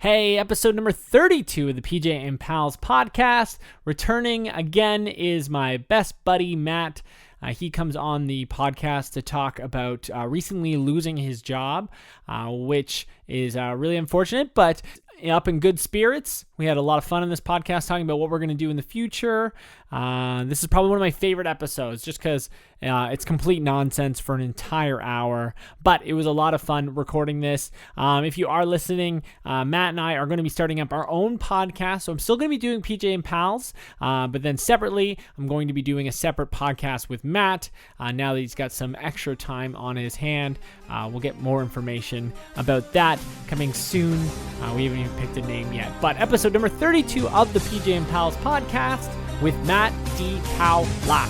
Hey, episode number 32 of the PJ and Pals podcast. Returning again is my best buddy, Matt. He comes on the podcast to talk about recently losing his job, which is really unfortunate, but up in good spirits. We had a lot of fun in this podcast talking about what we're going to do in the future. This is probably one of my favorite episodes just because it's complete nonsense for an entire hour, but it was a lot of fun recording this. If you are listening, Matt and I are going to be starting up our own podcast, so I'm still going to be doing PJ and Pals, but then separately, I'm going to be doing a separate podcast with Matt. Now that he's got some extra time on his hand, we'll get more information about that coming soon. We haven't even picked a name yet, but episode number 32 of the PJ and Pals podcast with Matt D. Powla.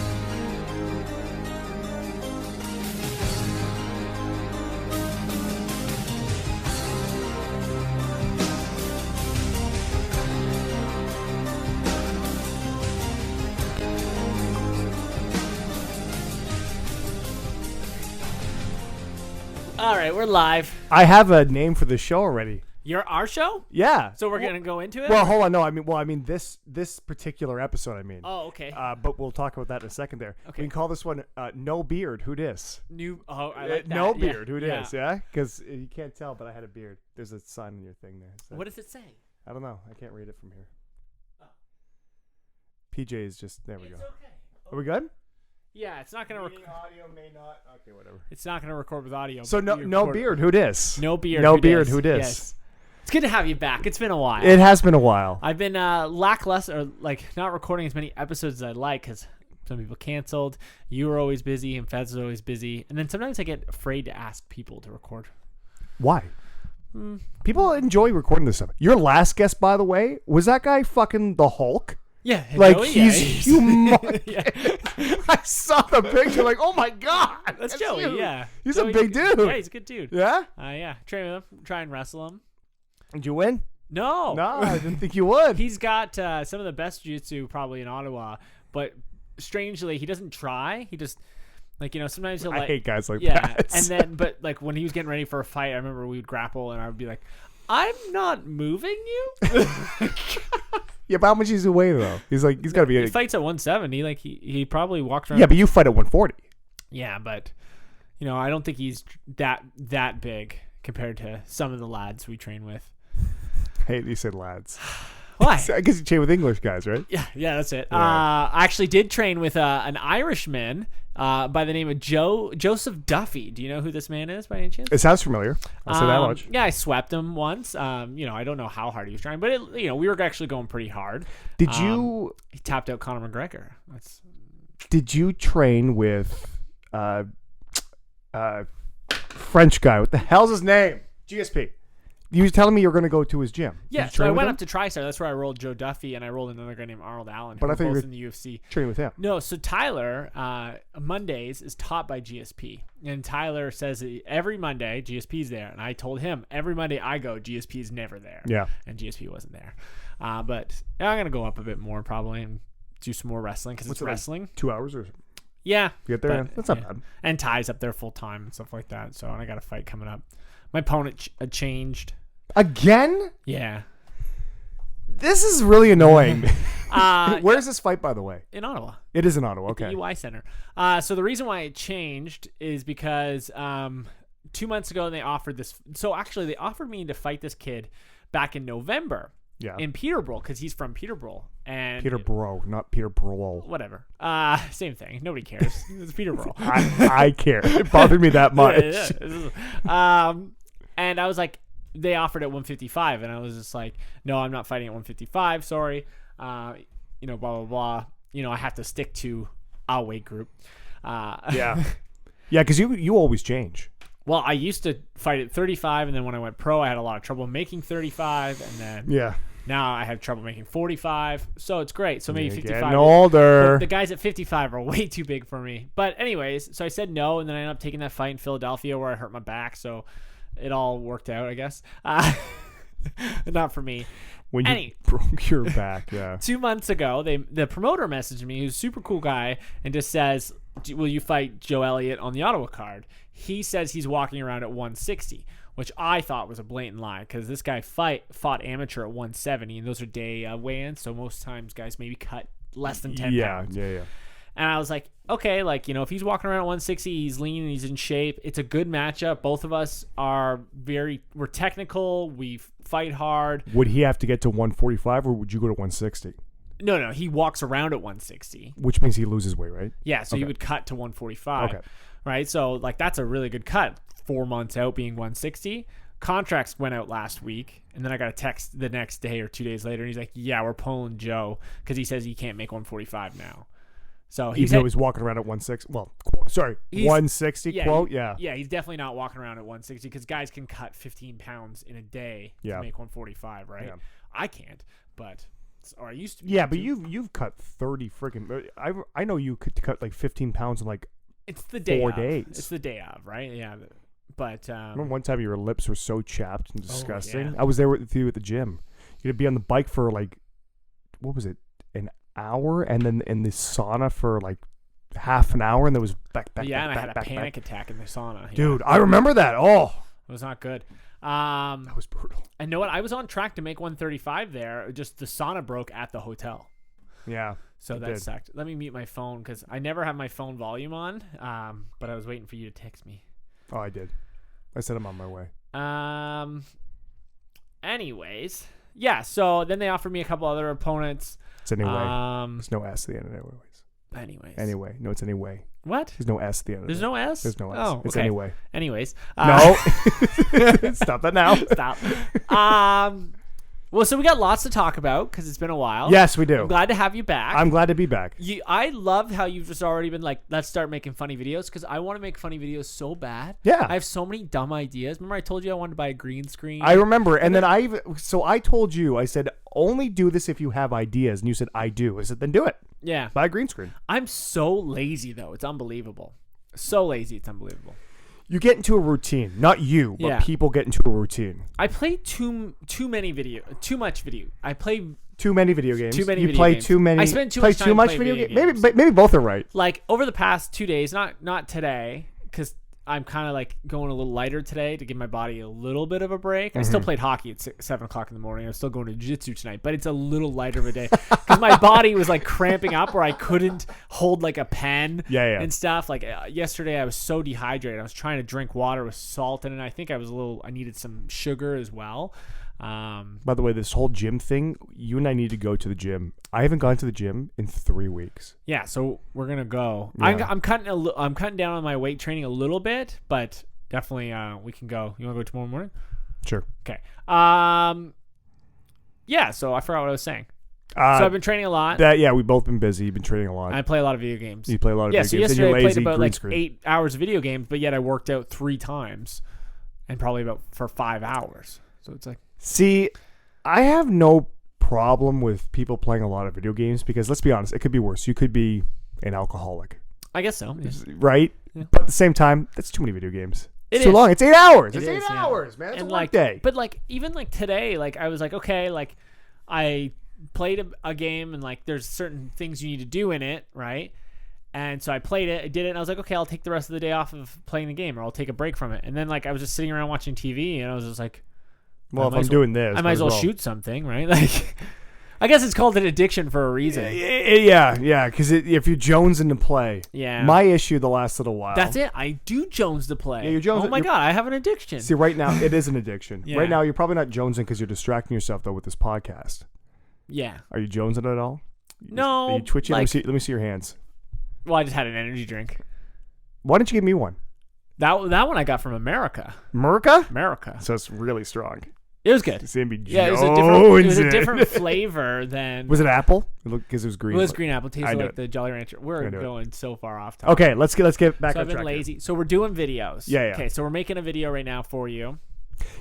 All right, we're live. I have a name for the show already. Our show? Yeah. So we're gonna go into it? Well, hold on. No, I mean this particular episode. Oh, okay. But we'll talk about that in a second. There. Okay. We can call this one "No Beard, Who Dis." I like that. No beard, Who Yeah. Dis? Yeah, because you can't tell, but I had a beard. There's a sign on your thing there. So. What does it say? I don't know. I can't read it from here. Oh. PJ is just there. We go. Okay. Are we good? Yeah, it's not gonna record. Audio may not. Okay, whatever. It's not gonna record with audio. So but no beard, Who Dis? No beard. No Who beard, dis? Who Dis? Yes. It's good to have you back. It's been a while. It has been a while. I've been lackluster, or like not recording as many episodes as I'd like because some people canceled. You were always busy, and Fez was always busy. And then sometimes I get afraid to ask people to record. Why? People enjoy recording this stuff. Your last guest, by the way, was that guy fucking the Hulk? Yeah, like Joey? he's humongous. Yeah. I saw the picture, like, oh my god, That's Joey. you. Yeah, He's Joey's a big dude. Yeah, he's a good dude. Yeah. Yeah. Train with him. Try and wrestle him. Did you win? No. No, I didn't think you would. He's got some of the best jiu-jitsu probably in Ottawa, but strangely, he doesn't try. He just, sometimes he'll I hate guys like yeah, that. and then, but like when he was getting ready for a fight, I remember we would grapple, and I would be like, "I'm not moving you." Yeah, but how much is he weigh though? He's got to be. He fights at 170. Like he probably walks around. Yeah, but you fight at 140. Yeah, but I don't think he's that big compared to some of the lads we train with. Hey, you said lads. Why? I guess you train with English guys, right? Yeah, that's it. Yeah. I actually did train with an Irishman by the name of Joseph Duffy. Do you know who this man is by any chance? It sounds familiar. I'll say that much. Yeah, I swept him once. I don't know how hard he was trying, but we were actually going pretty hard. Did you? He tapped out Conor McGregor. Did you train with French guy? What the hell's his name? GSP. You was telling me you were going to go to his gym. Yeah, so I went up to TriStar. That's where I rolled Joe Duffy, and I rolled another guy named Arnold Allen, who But I thought you both were in the UFC. training with him. No, so Tyler, Mondays is taught by GSP. And Tyler says that every Monday, GSP's there. And I told him, every Monday I go, GSP's never there. Yeah. And GSP wasn't there. But I'm going to go up a bit more probably and do some more wrestling because it's wrestling. Like 2 hours or yeah. Get there? That's not bad. And Ty's up there full time and stuff like that. So and I got a fight coming up. My opponent changed. Again? Yeah. This is really annoying. Where's this fight, by the way? In Ottawa. It is in Ottawa. Okay. At the UI Center. So the reason why it changed is because 2 months ago they offered this. So actually they offered me to fight this kid back in November. Yeah. In Peterborough because he's from Peterborough. And Peterborough, not Peterborough. Whatever. Same thing. Nobody cares. It's Peterborough. I care. It bothered me that much. Yeah. And I was like, they offered at 155, and I was just like, no, I'm not fighting at 155. Sorry. Blah, blah, blah. I have to stick to a weight group. Yeah. Yeah, because you always change. Well, I used to fight at 35, and then when I went pro, I had a lot of trouble making 35, and then now I have trouble making 45. So it's great. So maybe You're 55. Getting older. The guys at 55 are way too big for me. But anyways, so I said no, and then I ended up taking that fight in Philadelphia where I hurt my back. So it all worked out, I guess. Not for me. When you broke your back, yeah. 2 months ago, the promoter messaged me, who's a super cool guy, and just says, will you fight Joe Elliott on the Ottawa card? He says he's walking around at 160. which I thought was a blatant lie because this guy fought amateur at 170, and those are day weigh-ins, so most times guys maybe cut less than 10 pounds. Yeah. And I was like, okay, like, you know, if he's walking around at 160, he's lean and he's in shape. It's a good matchup. Both of us are we're technical. We fight hard. Would he have to get to 145 or would you go to 160? No, he walks around at 160. Which means he loses weight, right? Yeah, so he would cut to 145. Okay. Right? So, like, that's a really good cut. 4 months out being 160. Contracts went out last week, and then I got a text the next day or 2 days later, and he's like, yeah, we're pulling Joe because he says he can't make 145 now. So even though he's walking around at 160. Well, 160 quote. Yeah. Yeah, he's definitely not walking around at 160 because guys can cut 15 pounds in a day to make 145, right? Yeah. I can't, or I used to. Yeah, but you've cut 30 freaking. I know you could cut like 15 pounds in like it's the day 4 of. days. It's the day of, right? Yeah. But remember one time your lips were so chapped and disgusting. Yeah. I was there with you at the gym. You'd be on the bike for like, what was it, an hour, and then in the sauna for like half an hour, and there was back. Yeah, and I had a panic attack in the sauna. Dude, I remember that. Oh, it was not good. That was brutal. And know what? I was on track to make 135 there. Just the sauna broke at the hotel. Yeah. So that sucked. Let me mute my phone because I never have my phone volume on. But I was waiting for you to text me. Oh, I did. I said I'm on my way. Anyways, yeah. So then they offered me a couple other opponents. It's anyway. There's no S at the end of it. Anyway. No, it's anyway. What? There's no S at the end of it. There's no S? There's no S. Oh, it's okay. anyway. Anyways. No. Stop that now. Stop. Well, so we got lots to talk about because it's been a while. Yes, we do. I'm glad to have you back. I'm glad to be back. I love how you've just already been like, let's start making funny videos because I want to make funny videos so bad. Yeah. I have so many dumb ideas. Remember I told you I wanted to buy a green screen? I remember. And then I told you, I said, only do this if you have ideas. And you said, I do. I said, then do it. Yeah. Buy a green screen. I'm so lazy, though. It's unbelievable. So lazy. It's unbelievable. You get into a routine. Not you, but people get into a routine. I play too much video. I play too many video games. Too many you video play games. too many. I spend too much time playing video games. Maybe both are right. Like over the past 2 days, not today, because I'm kind of like going a little lighter today to give my body a little bit of a break. I still played hockey at 7 o'clock in the morning. I'm still going to jiu-jitsu tonight, but it's a little lighter of a day because my body was like cramping up where I couldn't hold like a pen and stuff. Like yesterday I was so dehydrated. I was trying to drink water with salt in it. I think I needed some sugar as well. By the way, this whole gym thing, you and I need to go to the gym. I haven't gone to the gym in 3 weeks. Yeah, so we're gonna go. Yeah. I'm cutting down on my weight training a little bit, but definitely we can go. You want to go tomorrow morning? Sure. Okay. Yeah. So I forgot what I was saying. So I've been training a lot. We've both been busy. You've been training a lot. I play a lot of video games. You play a lot of video games. So yesterday and you're I played lazy, about like screen. 8 hours of video games, but yet I worked out 3 times, and probably for 5 hours. So it's like. See, I have no problem with people playing a lot of video games because let's be honest, it could be worse. You could be an alcoholic. I guess so. Yeah. Right? Yeah. But at the same time, that's too many video games. It's too long. It's 8 hours. It's 8 hours, man. It's a work day. But like even like today, like I was like, okay, like I played a game and like there's certain things you need to do in it, right? And so I played it, I did it, and I was like, okay, I'll take the rest of the day off of playing the game or I'll take a break from it. And then like I was just sitting around watching TV and I was just like, well, if I'm doing this, I might as well shoot something, right? Like, I guess it's called an addiction for a reason. Yeah, because if you're jonesing to play, my issue the last little while. That's it. I do jones to play. Yeah, you're jonesing. Oh my god, I have an addiction. See, right now it is an addiction. Right now you're probably not jonesing because you're distracting yourself though with this podcast. Yeah. Are you jonesing at all? No. Are you twitching? Let me see your hands. Well, I just had an energy drink. Why didn't you give me one? That one I got from America. America. So it's really strong. It was good. It was a different flavor than. Was it apple? Because it was green. It was green apple. It tasted like the Jolly Rancher. We're going so far off topic. Okay, let's get back on track. So I've been lazy. So we're doing videos. Yeah. Okay, so we're making a video right now for you.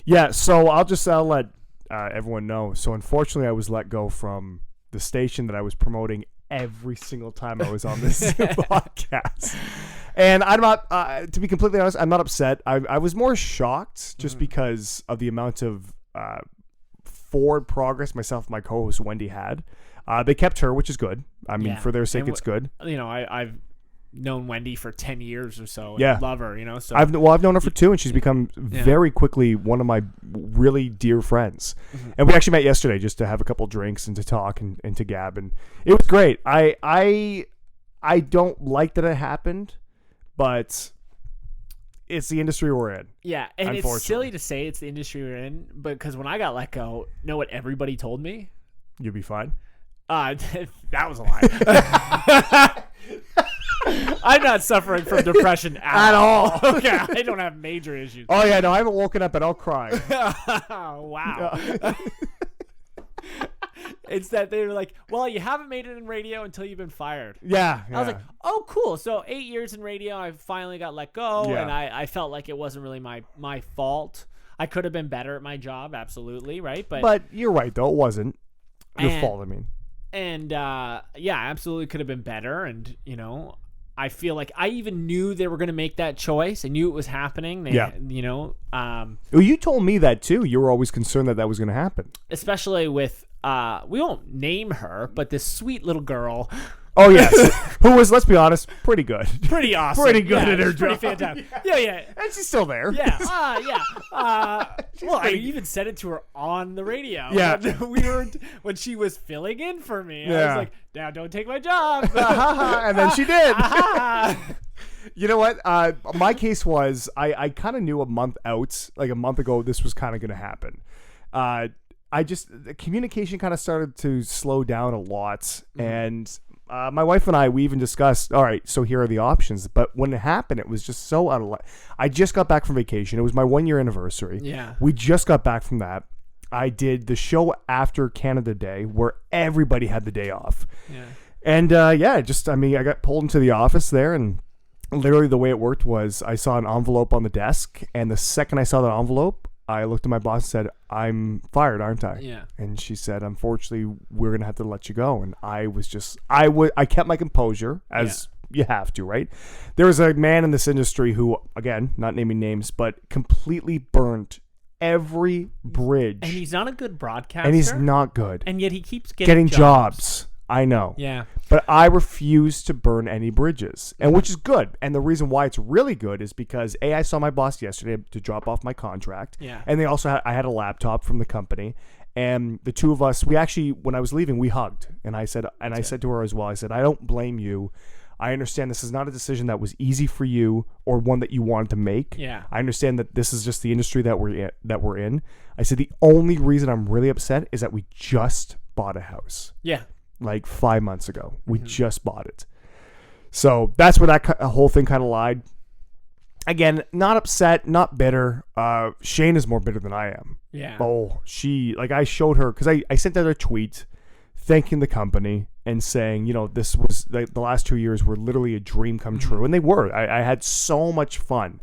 Yeah. So I'll let everyone know. So unfortunately, I was let go from the station that I was promoting every single time I was on this podcast. And I'm not, to be completely honest, I'm not upset. I was more shocked just because of the amount of forward progress myself and my co-host Wendy had. They kept her, which is good. I mean, for their sake, it's good. You know, known Wendy for 10 years or so. And Yeah. love her, you know. So I've known her for 2, and she's become very quickly one of my really dear friends. Mm-hmm. And we actually met yesterday just to have a couple drinks and to talk and to gab, and it was great. I don't like that it happened, but it's the industry we're in. Yeah, and it's silly to say it's the industry we're in, but because when I got let go, you know what everybody told me? You'll be fine. That was a lie. I'm not suffering from depression at all. Okay, I don't have major issues. Oh yeah, no, I haven't woken up and I'll cry. Wow. It's that they were like, well, you haven't made it in radio until you've been fired. Yeah. I was like, oh, cool. So 8 years in radio, I finally got let go, Yeah. and I felt like it wasn't really my fault. I could have been better at my job, absolutely, right? But you're right, though. It wasn't your fault, I mean. And, yeah, absolutely could have been better, and, you know, I feel like I even knew they were going to make that choice. I knew it was happening. You know. Well, you told me that, too. You were always concerned that was going to happen. Especially with, we won't name her, but this sweet little girl. Oh, yes. Who was, let's be honest, pretty good. Pretty awesome. Pretty good at her pretty job. Fantastic. Yeah. And she's still there. Yeah. Well, I even said it to her on the radio. Yeah. When she was filling in for me. Yeah. I was like, now don't take my job. And then she did. You know what? My case was I kind of knew a month out, like a month ago, this was kind of going to happen. The communication kind of started to slow down a lot. Mm-hmm. And my wife and we even discussed, all right, so here are the options. But when it happened, it was just so out of line. I just got back from vacation. It was my 1-year anniversary. Yeah. We just got back from that. I did the show after Canada Day where everybody had the day off. Yeah. And I got pulled into the office there, and literally the way it worked was I saw an envelope on the desk, and the second I saw that envelope, I looked at my boss and said, I'm fired, aren't I? Yeah. And she said, unfortunately, we're going to have to let you go. And I was just, I kept my composure, as you have to, right? There was a man in this industry who, again, not naming names, but completely burnt every bridge. And he's not a good broadcaster. And he's not good. And yet he keeps getting jobs. I know. Yeah. But I refuse to burn any bridges, and which is good. And the reason why it's really good is because I saw my boss yesterday to drop off my contract. Yeah. And I had a laptop from the company, and the two of us, we actually, when I was leaving, we hugged. And I said to her as well, I said, I don't blame you. I understand this is not a decision that was easy for you or one that you wanted to make. Yeah. I understand that this is just the industry that we're in. I said the only reason I'm really upset is that we just bought a house. Yeah. Like 5 months ago. We just bought it. So that's where that whole thing kind of lied. Again, not upset, not bitter. Shane is more bitter than I am. Yeah. Oh, I showed her, because I sent out a tweet thanking the company and saying, you know, this was, the last 2 years were literally a dream come true. And they were. I had so much fun.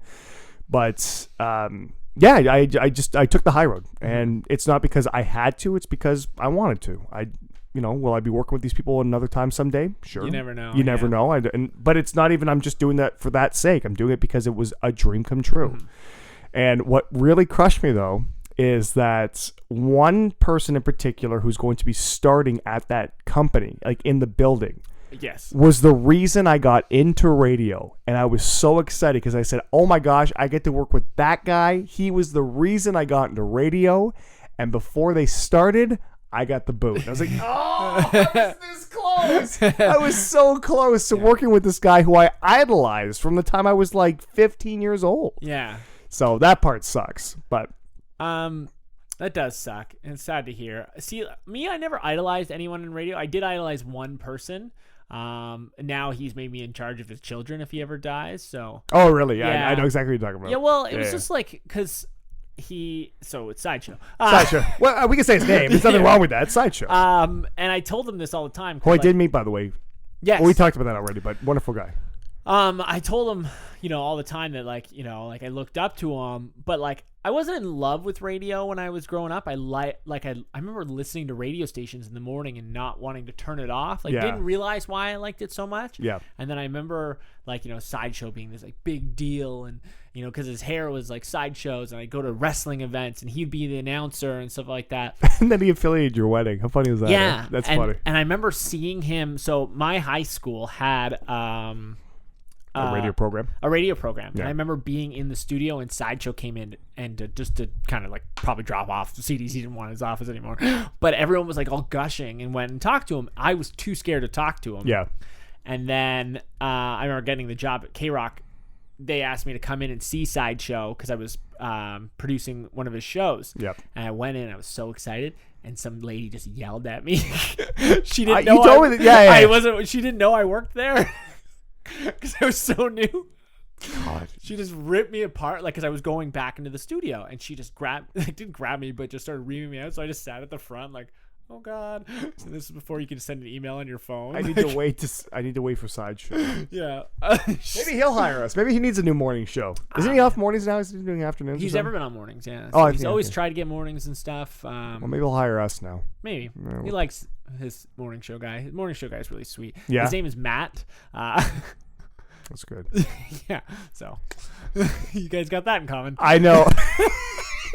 But, I took the high road. And it's not because I had to, it's because I wanted to. Will I be working with these people another time someday? Sure. You never know. You never know. But it's not even I'm just doing that for that sake. I'm doing it because it was a dream come true. Mm-hmm. And what really crushed me, though, is that one person in particular who's going to be starting at that company, like in the building, yes, was the reason I got into radio. And I was so excited because I said, oh my gosh, I get to work with that guy. He was the reason I got into radio. And before they started, I got the boot. And I was like, oh, I was this close. I was so close to working with this guy who I idolized from the time I was like 15 years old. Yeah. So that part sucks. But that does suck. And it's sad to hear. See, me, I never idolized anyone in radio. I did idolize one person. Now he's made me in charge of his children if he ever dies. So. Oh, really? Yeah. I know exactly what you're talking about. Yeah, well, it was just like, because... So it's Sideshow. Sideshow. Well, we can say his name. There's nothing wrong with that. It's Sideshow. And I told him this all the time. Who I did meet, by the way. Yes. Well, we talked about that already, but wonderful guy. I told him, all the time that I looked up to him, but I wasn't in love with radio when I was growing up. I remember listening to radio stations in the morning and not wanting to turn it off. Didn't realize why I liked it so much. Yeah. And then I remember Sideshow being this big deal, and because his hair was Sideshows, and I'd go to wrestling events and he'd be the announcer and stuff like that. And then he affiliated your wedding. How funny is that? Yeah. That's funny. And I remember seeing him. So my high school had A radio program? A radio program. Yeah. And I remember being in the studio and Sideshow came in and just to kind of like probably drop off the CDs. He didn't want in his office anymore. But everyone was like all gushing and went and talked to him. I was too scared to talk to him. Yeah. And then I remember getting the job at K-Rock. They asked me to come in and see Sideshow because I was producing one of his shows. Yep. And I went in and I was so excited. And some lady just yelled at me. She didn't know. You told me that, yeah. I wasn't. She didn't know I worked there because I was so new. God. She just ripped me apart, like, because I was going back into the studio, and she just didn't grab me, but just started reaming me out. So I just sat at the front, like, oh God. So this is before you can send an email on your phone. I need to wait for Sideshow. Yeah. Maybe he'll hire us. Maybe he needs a new morning show. Isn't he off mornings now? Is he doing afternoons? He's never been on mornings. Yeah. So He's always tried to get mornings and stuff. Well, maybe he'll hire us now. Maybe Yeah. he likes his morning show guy. His morning show guy is really sweet. Yeah. His name is Matt. That's good. Yeah. So you guys got that in common. I know.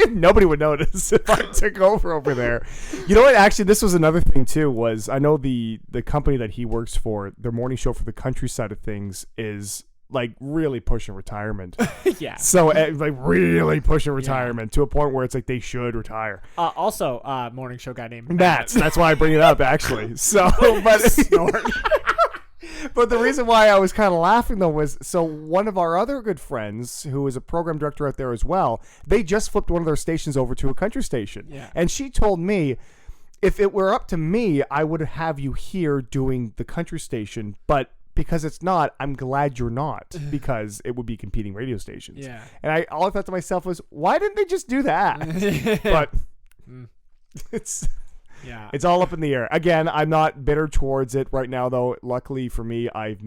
Nobody would notice if I took over there. You know what? Actually, this was another thing too. Was I know the company that he works for, their morning show for the country side of things is like really pushing retirement. Yeah. So like really pushing retirement to a point where it's like they should retire. Also, morning show guy named Matt. That's why I bring it up actually. So, but the reason why I was kind of laughing though was so one of our other good friends who is a program director out there as well, they just flipped one of their stations over to a country station. Yeah. And she told me if it were up to me, I would have you here doing the country station, but because it's not, I'm glad you're not, because it would be competing radio stations. Yeah. And all I thought to myself was, why didn't they just do that? But it's all up in the air. Again, I'm not bitter towards it right now, though. Luckily for me, I've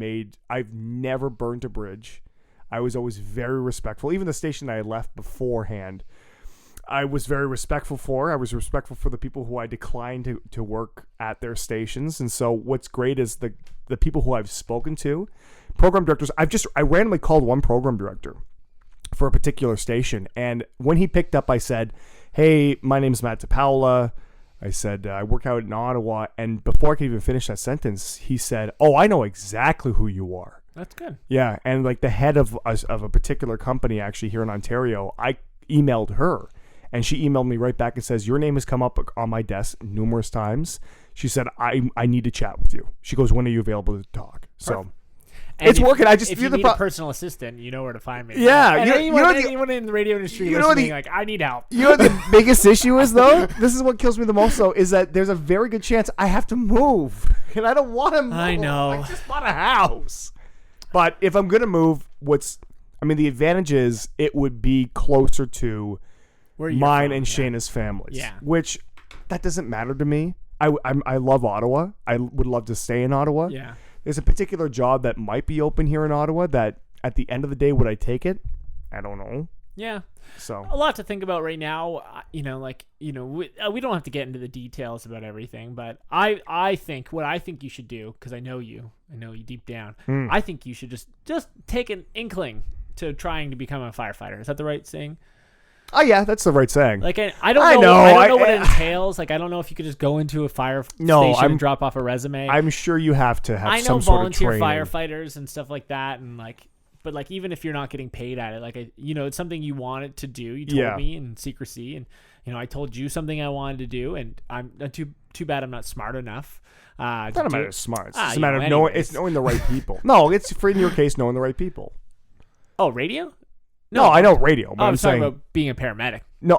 never burned a bridge. I was always very respectful. Even the station that I left beforehand, I was very respectful for. I was respectful for the people who I declined to work at their stations. And so what's great is the people who I've spoken to, program directors. I randomly called one program director for a particular station. And when he picked up, I said, hey, my name's Matt DePaola. I said, I work out in Ottawa. And before I could even finish that sentence, he said, oh, I know exactly who you are. That's good. Yeah. And like the head of a particular company actually here in Ontario, I emailed her. And she emailed me right back and says, your name has come up on my desk numerous times. She said, I need to chat with you. She goes, when are you available to talk? So it's working. I just if you need a personal assistant, you know where to find me. Yeah. And anyone in the radio industry listening, like, I need help. You know what the biggest issue is, though? This is what kills me the most, though, is that there's a very good chance I have to move. And I don't want to move. I know. I just bought a house. But if I'm going to move, the advantage is it would be closer to mine and Shayna's families. Yeah. Which, that doesn't matter to me. I love Ottawa. I would love to stay in Ottawa. Yeah. There's a particular job that might be open here in Ottawa that at the end of the day, would I take it? I don't know. Yeah. So a lot to think about right now. We don't have to get into the details about everything, but I think what I think you should do, because I know you deep down. I think you should just take an inkling to trying to become a firefighter. Is that the right saying? Oh yeah, that's the right saying. Like I don't know what it entails. Like I don't know if you could just go into a fire station and drop off a resume. I'm sure you have to have some sort of volunteer training. firefighters and stuff like that, and but even if you're not getting paid at it, it's something you wanted to do. You told me in secrecy, and I told you something I wanted to do, and I'm too bad I'm not smart enough. It's not a matter of smart. It's just a matter of knowing the right people. No, it's in your case knowing the right people. Oh, radio? No, I know radio. But I'm talking about being a paramedic. No,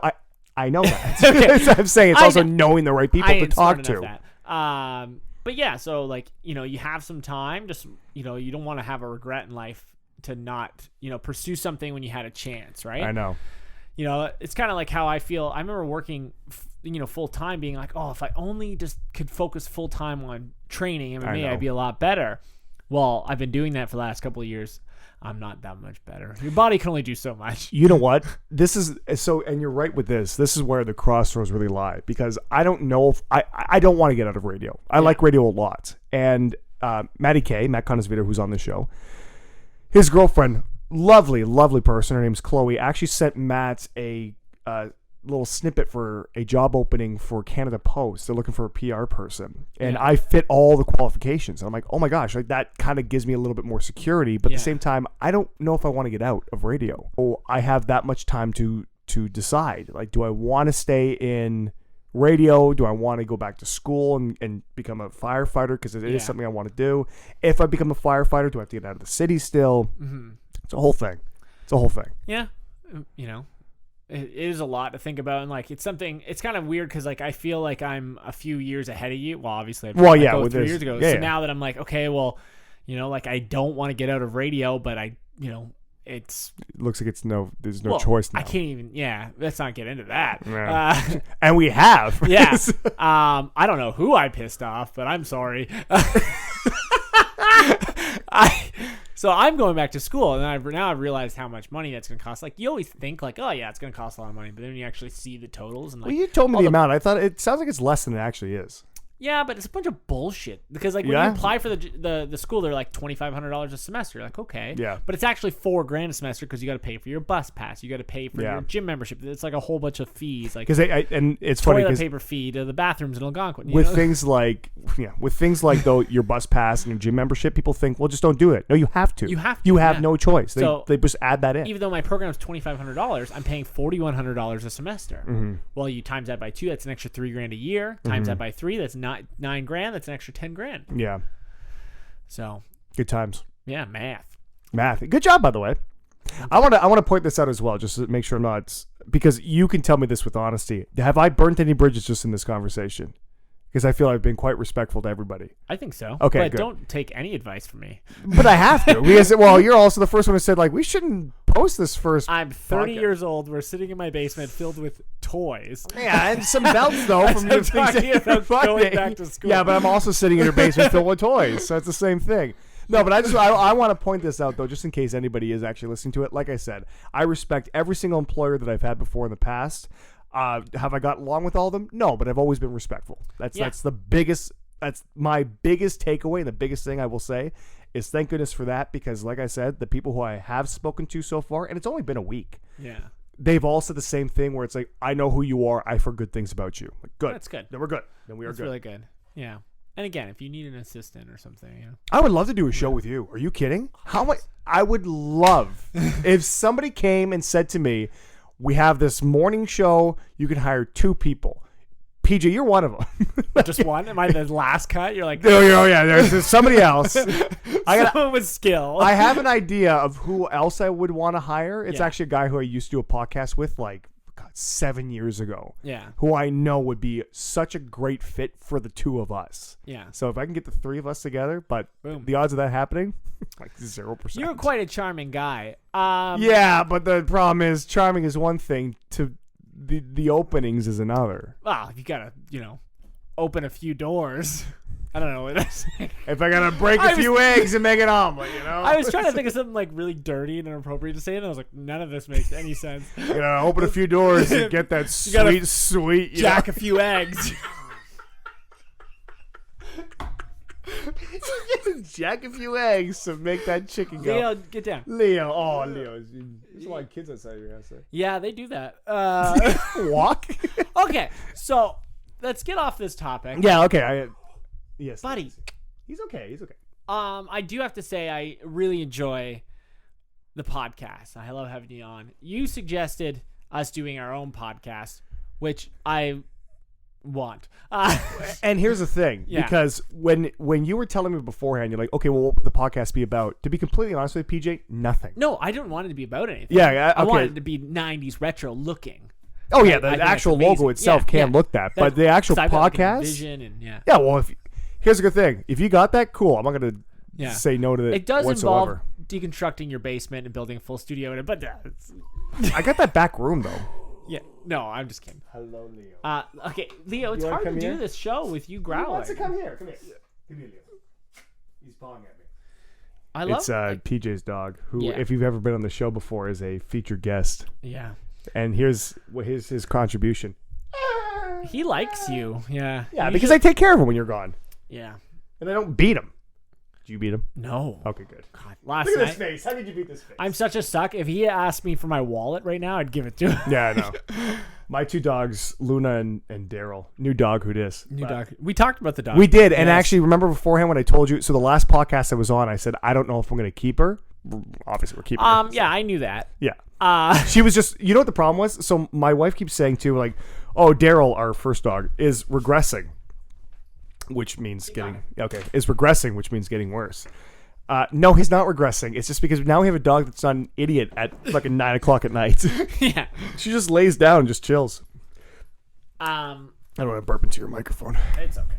I know that. Okay. I'm saying it's also knowing the right people to talk to. But yeah, so you have some time. Just you don't want to have a regret in life to not pursue something when you had a chance, right? I know. It's kind of like how I feel. I remember working, full time, being like, oh, if I only just could focus full time on training MMA, I'd be a lot better. Well, I've been doing that for the last couple of years. I'm not that much better. Your body can only do so much. You know what? This is so, and you're right with this. This is where the crossroads really lie, because I don't know if I don't want to get out of radio. I like radio a lot. And Matt Connesvita, who's on the show, his girlfriend, lovely person. Her name's Chloe. Actually sent Matt a little snippet for a job opening for Canada Post. They're looking for a PR person, and Yeah. I fit all the qualifications. I'm like, oh my gosh, like that kind of gives me a little bit more security. But at Yeah. the same time, I don't know if I want to get out of radio. Oh, I have that much time to decide. Like, do I want to stay in radio? Do I want to go back to school and become a firefighter? Because it is something I want to do. If I become a firefighter, do I have to get out of the city still? Mm-hmm. It's a whole thing. Yeah. You know, it is a lot to think about. And like, it's kind of weird because like, I feel like I'm a few years ahead of you. Well, obviously, with 3 this. years ago. Yeah, So now that I'm like, okay, well, you know, like I don't want to get out of radio, but it looks like there's no choice now. I can't even, let's not get into that. Yeah. And we have. Yeah. I don't know who I pissed off, but I'm sorry. So I'm going back to school, and I've realized how much money that's going to cost. Like, you always think, like, oh, yeah, it's going to cost a lot of money, but then you actually see the totals. And like, Well, you told me the amount. I thought it sounds like it's less than it actually is. Yeah, but it's a bunch of bullshit. Because like when you apply for the school, they're like $2,500 a semester. You're like, okay, Yeah. but it's actually $4,000 a semester because you got to pay for your bus pass, you got to pay for your gym membership. It's like a whole bunch of fees, like Because and it's funny toilet because paper fee to the bathrooms in Algonquin. with things like though your bus pass and your gym membership, people think, well, just don't do it. No, you have to. You have to, You have yeah. no choice. So- They just add that in. even though my program is $2,500, I'm paying $4,100 a semester. Mm-hmm. Well, you times that by 2, that's an extra $3,000 a year. Times that by 3, that's not $9,000. That's an extra $10,000. Yeah. So Good times. yeah, math. Good job, by the way. I want to point this out as well, just to make sure I'm not, because you can tell me this with honesty. Have I burnt any bridges just in this conversation? Because I feel I've been quite respectful to everybody. I think so. Okay, but good. don't take any advice from me. But I have to. Because, well, you're also the first one who said, like, we shouldn't post this first. I'm 30 podcast. years old. We're sitting in my basement filled with toys. Yeah, and some belts, though, from your I'm talking about going back to school. Yeah, but I'm also sitting in your basement filled with toys, so it's the same thing. No, but I want to point this out, though, just in case anybody is actually listening to it. Like I said, I respect every single employer that I've had before in the past. Have I got along with all of them? No, but I've always been respectful. That's my biggest takeaway. The biggest thing I will say is thank goodness for that, because like I said, the people who I have spoken to so far, and it's only been a week. Yeah. They've all said the same thing where it's like, I know who you are. I've heard good things about you. Like, good. That's good. Then we're good. Then we are That's good. really good. Yeah. And again, if you need an assistant or something, I would love to do a show with you. Are you kidding? I would love if somebody came and said to me, we have this morning show. You can hire 2 people. PJ, you're one of them. just one? Am I the last cut? You're like, Oh yeah, there's somebody else. someone with skill. I have an idea of who else I would want to hire. It's Yeah. actually a guy who I used to do a podcast with, like, 7 years ago. Yeah. Who I know would be such a great fit for the 2 of us. Yeah. So if I can get the 3 of us together, but Boom. the odds of that happening, like 0%. You're quite a charming guy. Yeah, but the problem is, charming is one thing, to the openings is another. Well, you gotta, open a few doors. I don't know what that's. If I gotta break a few eggs and make an omelet, I was trying to think of something like really dirty and inappropriate to say, and I was like, none of this makes any sense. You gotta open a few doors and get that gotta sweet. Jack a few eggs. Jack a few eggs to make that chicken go. Leo, get down. Leo. There's a lot of kids outside your house. Yeah, they do that. Walk? Okay, so let's get off this topic. Yeah, okay. Yes. Buddy. He's okay. I do have to say I really enjoy the podcast. I love having you on. You suggested us doing our own podcast, which I want. And here's the thing, because when you were telling me beforehand, you're like, okay, well, what would the podcast be about? To be completely honest with you, PJ, nothing. No, I didn't want it to be about anything. Yeah, okay. I wanted it to be 90s retro looking. Oh yeah, I the think actual that's logo amazing. itself can look that, but the actual 'cause I've got, like, a podcast. vision and Yeah, well, here's a good thing. If you got that, cool. I'm not gonna say no to it. It does whatsoever. involve deconstructing your basement and building a full studio in it, but I got that back room though. yeah, no, I'm just kidding. Hello, Leo. Okay, Leo, it's You wanna hard to come do here? this show with you growling. He wants to come here. Come here, Leo. He's pawing at me. I love It's PJ's dog, who, Yeah. if you've ever been on the show before, is a featured guest. Yeah. And here's what his contribution. He likes you. Yeah. Yeah, because I take care of him when you're gone, Yeah. and I don't beat him. Do you beat him? No. Okay, good. God, last Look at night. this face. How did you beat this face? I'm such a suck. If he asked me for my wallet right now, I'd give it to him. Yeah, I know. My two dogs, Luna and Daryl. New dog, who dis? New dog. We talked about the dog. We did, and actually, remember beforehand when I told you? So the last podcast I was on, I said I don't know if I'm going to keep her. Obviously, we're keeping her. Yeah, I knew that. Yeah. She was just. You know what the problem was? So my wife keeps saying too, like, "Oh, Daryl, our first dog, is regressing," which means is regressing, which means getting worse. No, he's not regressing. It's just because now we have a dog that's not an idiot at like 9 o'clock at night. Yeah. She just lays down and just chills. I don't want to burp into your microphone. It's okay.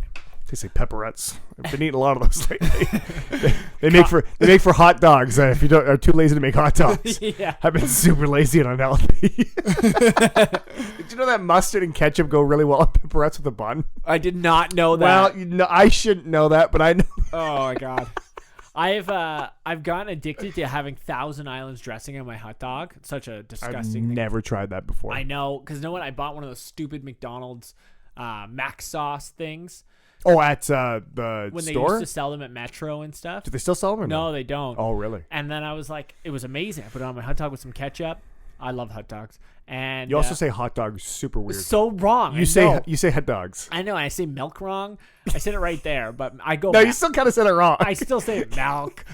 They say pepperettes. I've been eating a lot of those lately. they make for hot dogs. If you are too lazy to make hot dogs, yeah. I've been super lazy and unhealthy. Did you know that mustard and ketchup go really well on pepperettes with a bun? I did not know that. Well, I shouldn't know that, but I know. Oh my god. I've gotten addicted to having Thousand Islands dressing on my hot dog. It's such a disgusting thing. Never tried that before. I know, because you know what? I bought one of those stupid McDonald's mac sauce things. Oh, at the when store? They used to sell them at Metro and stuff. Do they still sell them or no? No, they don't. Oh, really? And then I was like, it was amazing. I put it on my hot dog with some ketchup. I love hot dogs. And you also say hot dogs super weird. So wrong. You say hot dogs. I know. I say milk wrong. I said it right there, but I go. No, you still kind of said it wrong. I still say milk.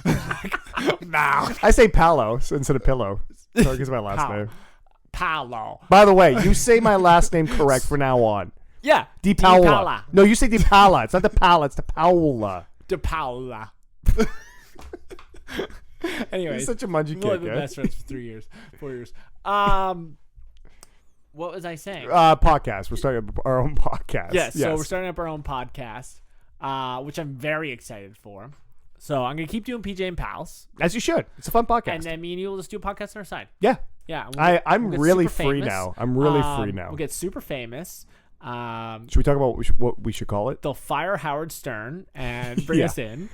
Milk. I say palo instead of pillow. Sorry, it's my last name. Palo. By the way, you say my last name correct from now on. Yeah. Di Paola. No, you say Di Paola. It's not the Paola. It's the Paola. Di Paola. Anyways, he's such a mungy kid. We've been best friends for 4 years. What was I saying? Podcast. We're starting up our own podcast. Yes. So we're starting up our own podcast, which I'm very excited for. So I'm gonna keep doing PJ and Pals, as you should. It's a fun podcast, and then me and you will just do a podcast on our side. Yeah. Yeah. I'm really free now. I'm really free now. We'll get super famous. Should we talk about what we should call it? They'll fire Howard Stern and bring us in.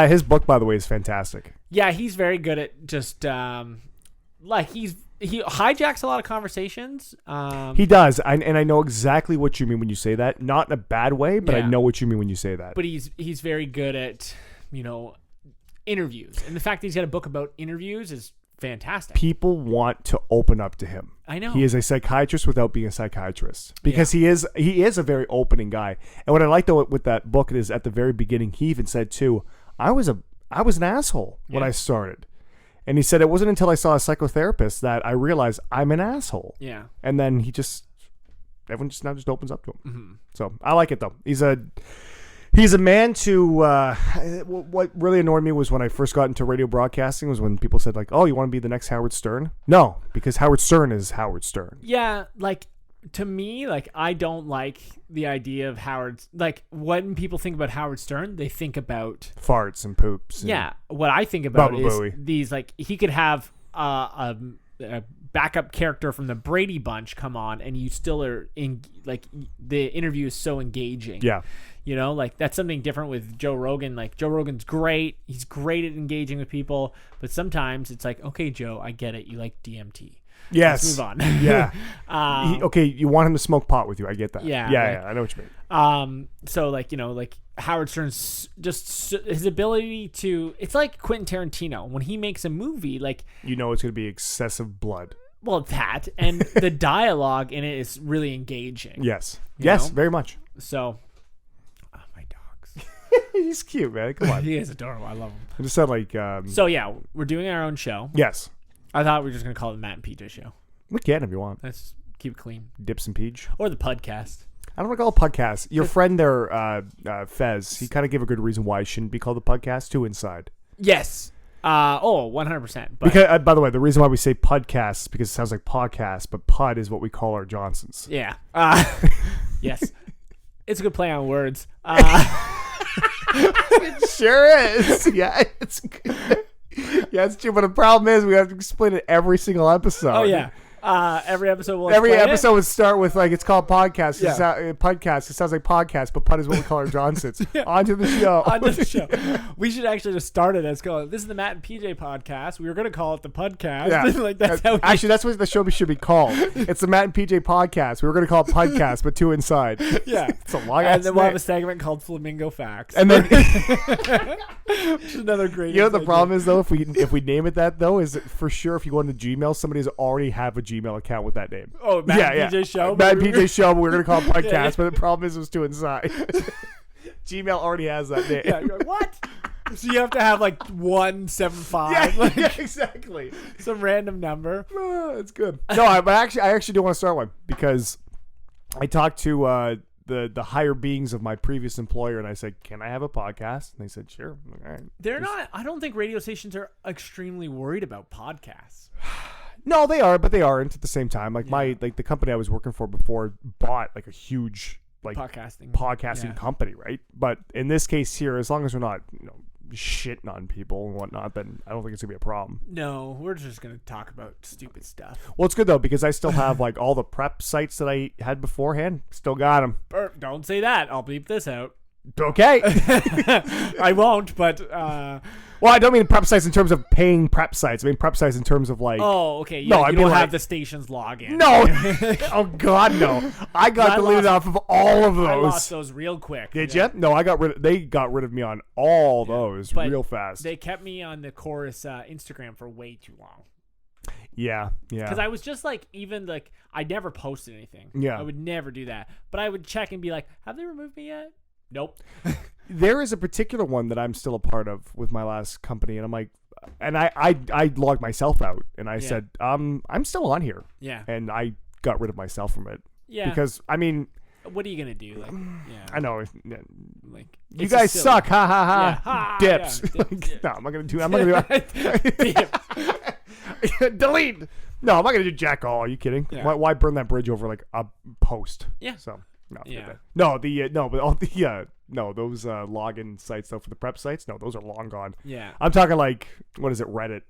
His book, by the way, is fantastic. Yeah, he's very good at just he hijacks a lot of conversations. He does, and I know exactly what you mean when you say that. Not in a bad way, but I know what you mean when you say that. But he's very good at interviews, and the fact that he's got a book about interviews is fantastic. People want to open up to him. I know. He is a psychiatrist without being a psychiatrist because he is a very opening guy. And what I like though with that book is at the very beginning he even said too, I was an asshole when I started. And he said it wasn't until I saw a psychotherapist that I realized I'm an asshole. Yeah. And then everyone just opens up to him. Mm-hmm. So I like it though. He's a man to, what really annoyed me was when I first got into radio broadcasting was when people said like, oh, you want to be the next Howard Stern? No, because Howard Stern is Howard Stern. Yeah, like to me, like I don't like the idea of Howard, like when people think about Howard Stern, they think about farts and poops. Yeah, what I think about is these, like he could have a backup character from the Brady Bunch come on and you still are in, like the interview is so engaging. Yeah. Like that's something different with Joe Rogan. Like Joe Rogan's great. He's great at engaging with people. But sometimes it's like, okay, Joe, I get it. You like DMT. Yes. Let's move on. Yeah. Okay, you want him to smoke pot with you. I get that. Yeah. Yeah, I know what you mean. So like, like Howard Stern's just his ability to, it's like Quentin Tarantino. When he makes a movie, like... it's going to be excessive blood. Well, that. And the dialogue in it is really engaging. Yes. Yes, very much. So... He's cute, man. Come on. He is adorable. I love him. I just said like... So, yeah, we're doing our own show. Yes. I thought we were just going to call it the Matt and PJ show. We can if you want. Let's keep it clean. Dips and Peach. Or the podcast. I don't want to call it podcast. Your friend there, Fez, he kind of gave a good reason why it shouldn't be called the podcast too inside. Yes. 100%. But because, by the way, the reason why we say podcast is because it sounds like podcast, but pud is what we call our Johnsons. Yeah. Yes. It's a good play on words. It sure is. Yeah, it's good. Yeah, it's true. But the problem is we have to explain it every single episode. Oh yeah. Every episode will would start with like it's called podcast. Yeah. Podcast. It sounds like podcast, but pud is what we call our Johnsons. Yeah. On to the show. We should actually just start it as going. This is the Matt and PJ podcast. We were going to call it the podcast. Yeah. Like that's how. Actually, that's what the show should be called. It's the Matt and PJ podcast. We were going to call it podcast, but two inside. Yeah, it's a long. And then we'll have a segment called Flamingo Facts. And then, which is another great. The problem is though, if we name it that though, is that for sure if you go into Gmail, somebody already have a Gmail account with that name. Oh, Matt and PJ Show? Matt and PJ Show, but we're going to call it podcast, but the problem is it was too inside. Gmail already has that name. Yeah, you're like, what? So you have to have like 175. Yeah, like, yeah, exactly. Some random number. It's good. No, I actually do want to start one because I talked to the higher beings of my previous employer, and I said, "Can I have a podcast?" And they said, "Sure." I'm like, all right. They're not. I don't think radio stations are extremely worried about podcasts. No, they are, but they aren't at the same time. Like the company I was working for before bought like a huge podcasting company, right? But in this case here, as long as we're not shitting on people and whatnot, then I don't think it's gonna be a problem. No, we're just gonna talk about stupid stuff. Well, it's good though because I still have like all the prep sites that I had beforehand. Still got them. Don't say that. I'll bleep this out. Okay. I won't, but well, I don't mean prep sites in terms of paying prep sites. I mean prep sites in terms of like. Oh, okay. Yeah, no, you don't have the station's login. No. Oh God, no. I got deleted off of all of those. I lost those real quick. Did you? No, they got rid of me on all those real fast. They kept me on the Chorus Instagram for way too long. Yeah. Because I was just like, I never posted anything. Yeah. I would never do that. But I would check and be like, have they removed me yet? Nope. There is a particular one that I'm still a part of with my last company, and I'm like, and I logged myself out, and I said, I'm still on here. Yeah. And I got rid of myself from it. Yeah. Because I mean, what are you gonna do? Like, yeah. I know. Like, you guys suck. Ha ha ha. Yeah. Ha, dips. Yeah. No, I'm not gonna do. I'm not gonna do. Delete. No, I'm not gonna do jack all. Are you kidding? Yeah. Why burn that bridge over like a post? Yeah. So. No, yeah. But all the those login sites though for the prep sites, no, those are long gone. Yeah. I'm talking like what is it, Reddit?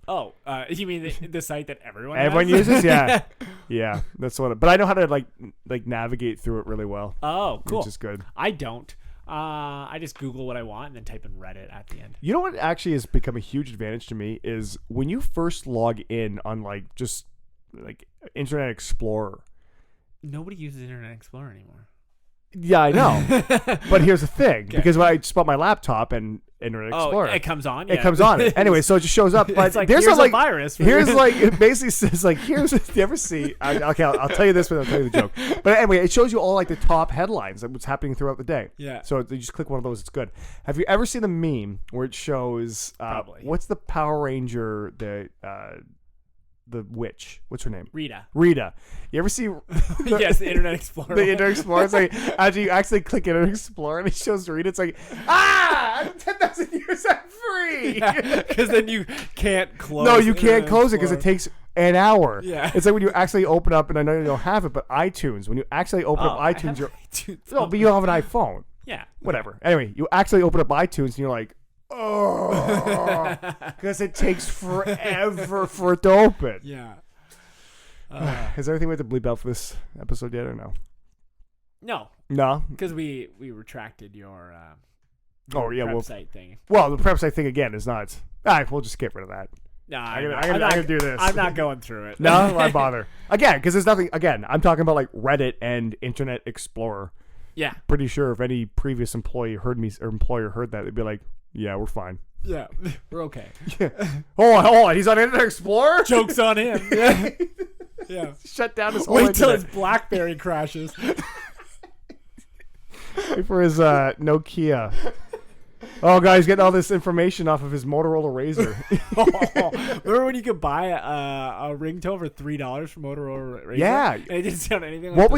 Oh, you mean the site that everyone uses? Yeah. Yeah, that's what. But I know how to like navigate through it really well. Oh, cool. Which is good. I don't. I just Google what I want and then type in Reddit at the end. You know what actually has become a huge advantage to me is when you first log in on like just like Internet Explorer. Nobody uses Internet Explorer anymore. Yeah, I know. But here's the thing. Okay. Because when I just bought my laptop and Internet Explorer. It comes on? It comes on. Anyway, so it just shows up. But it's like, there's a virus. Here's like, it basically says like, here's, do you ever see, okay, I'll tell you this, but I'll tell you the joke. But anyway, it shows you all like the top headlines of what's happening throughout the day. Yeah. So you just click one of those, it's good. Have you ever seen the meme where it shows, what's the Power Ranger, the witch? What's her name? Rita. You ever see? Yes, the Internet Explorer. The Internet Explorer. It's like after you actually click Internet Explorer and it shows Rita, it's like 10,000 years I'm free. Because then you can't close. No, you can't close it because it takes an hour. Yeah. It's like when you actually open up, and I know you don't have it, but iTunes. When you actually open up iTunes, no, but you don't have an iPhone. Yeah. Whatever. Anyway, you actually open up iTunes and you're like, oh, because it takes forever for it to open. Yeah. Is there anything we have to bleep out for this episode yet or no? No, because we retracted your prep site thing. Well, the prep site thing again is not. All right, we'll just get rid of that. No, I'm gonna do this. I'm not going through it. No, why bother? Again, because there's nothing. Again, I'm talking about like Reddit and Internet Explorer. Yeah. Pretty sure if any previous employee heard me or employer heard that, they'd be like, "Yeah, we're fine. Yeah, we're okay." Yeah. Hold on. He's on Internet Explorer. Joke's on him. Yeah. Yeah. Shut down his whole Wait till internet. his BlackBerry crashes. Wait for his Nokia. Oh, God, he's getting all this information off of his Motorola Razr. Remember when you could buy a ringtone for $3 from Motorola Razr? Yeah. And it didn't sound anything like What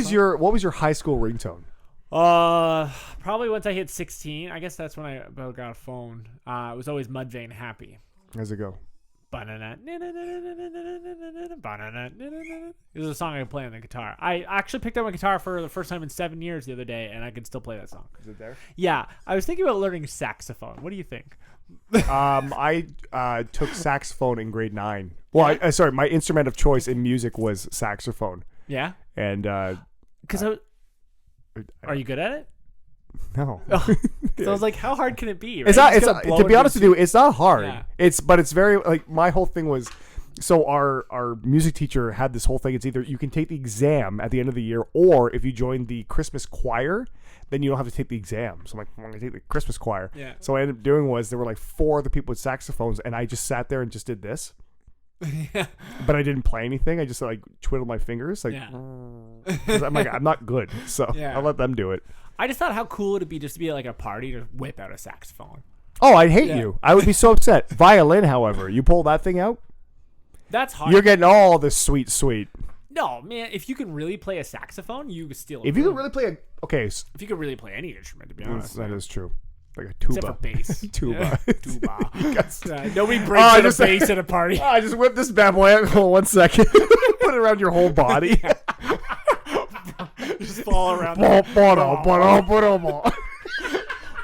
was your high school ringtone? Probably once I hit 16. I guess that's when I got a phone. It was always Mudvayne Happy. How's it go? It was a song I could play on the guitar. I actually picked up my guitar for the first time in 7 years the other day, and I could still play that song. Is it there? Yeah. I was thinking about learning saxophone. What do you think? I took saxophone in grade 9. Well, sorry, my instrument of choice in music was saxophone. Yeah? And because are you good at it? No. So I was like, how hard can it be? Right? It's not, to be honest with you, it's not hard. Yeah. But it's very like my whole thing was. So our music teacher had this whole thing. It's either you can take the exam at the end of the year, or if you join the Christmas choir, then you don't have to take the exam. So I'm like, I'm going to take the Christmas choir. Yeah. So what I ended up doing was there were like 4 other people with saxophones, and I just sat there and just did this. but I didn't play anything. I just like twiddled my fingers, like. Yeah. 'Cause I'm like, I'm not good, so I'll let them do it. I just thought how cool would it be just to be at like a party to whip out a saxophone. Oh, I'd hate you. I would be so upset. Violin, however, you pull that thing out, that's hard. you're getting all this sweet. No, man, if you can really play a saxophone, you could steal. If you could really play if you could really play any instrument, to be honest, that is true. Like a tuba. except for bass. Tuba. Tuba. Nobody brings a bass at a party. I just whip this bad boy out. Hold on 1 second. Put it around your whole body. Just fall around.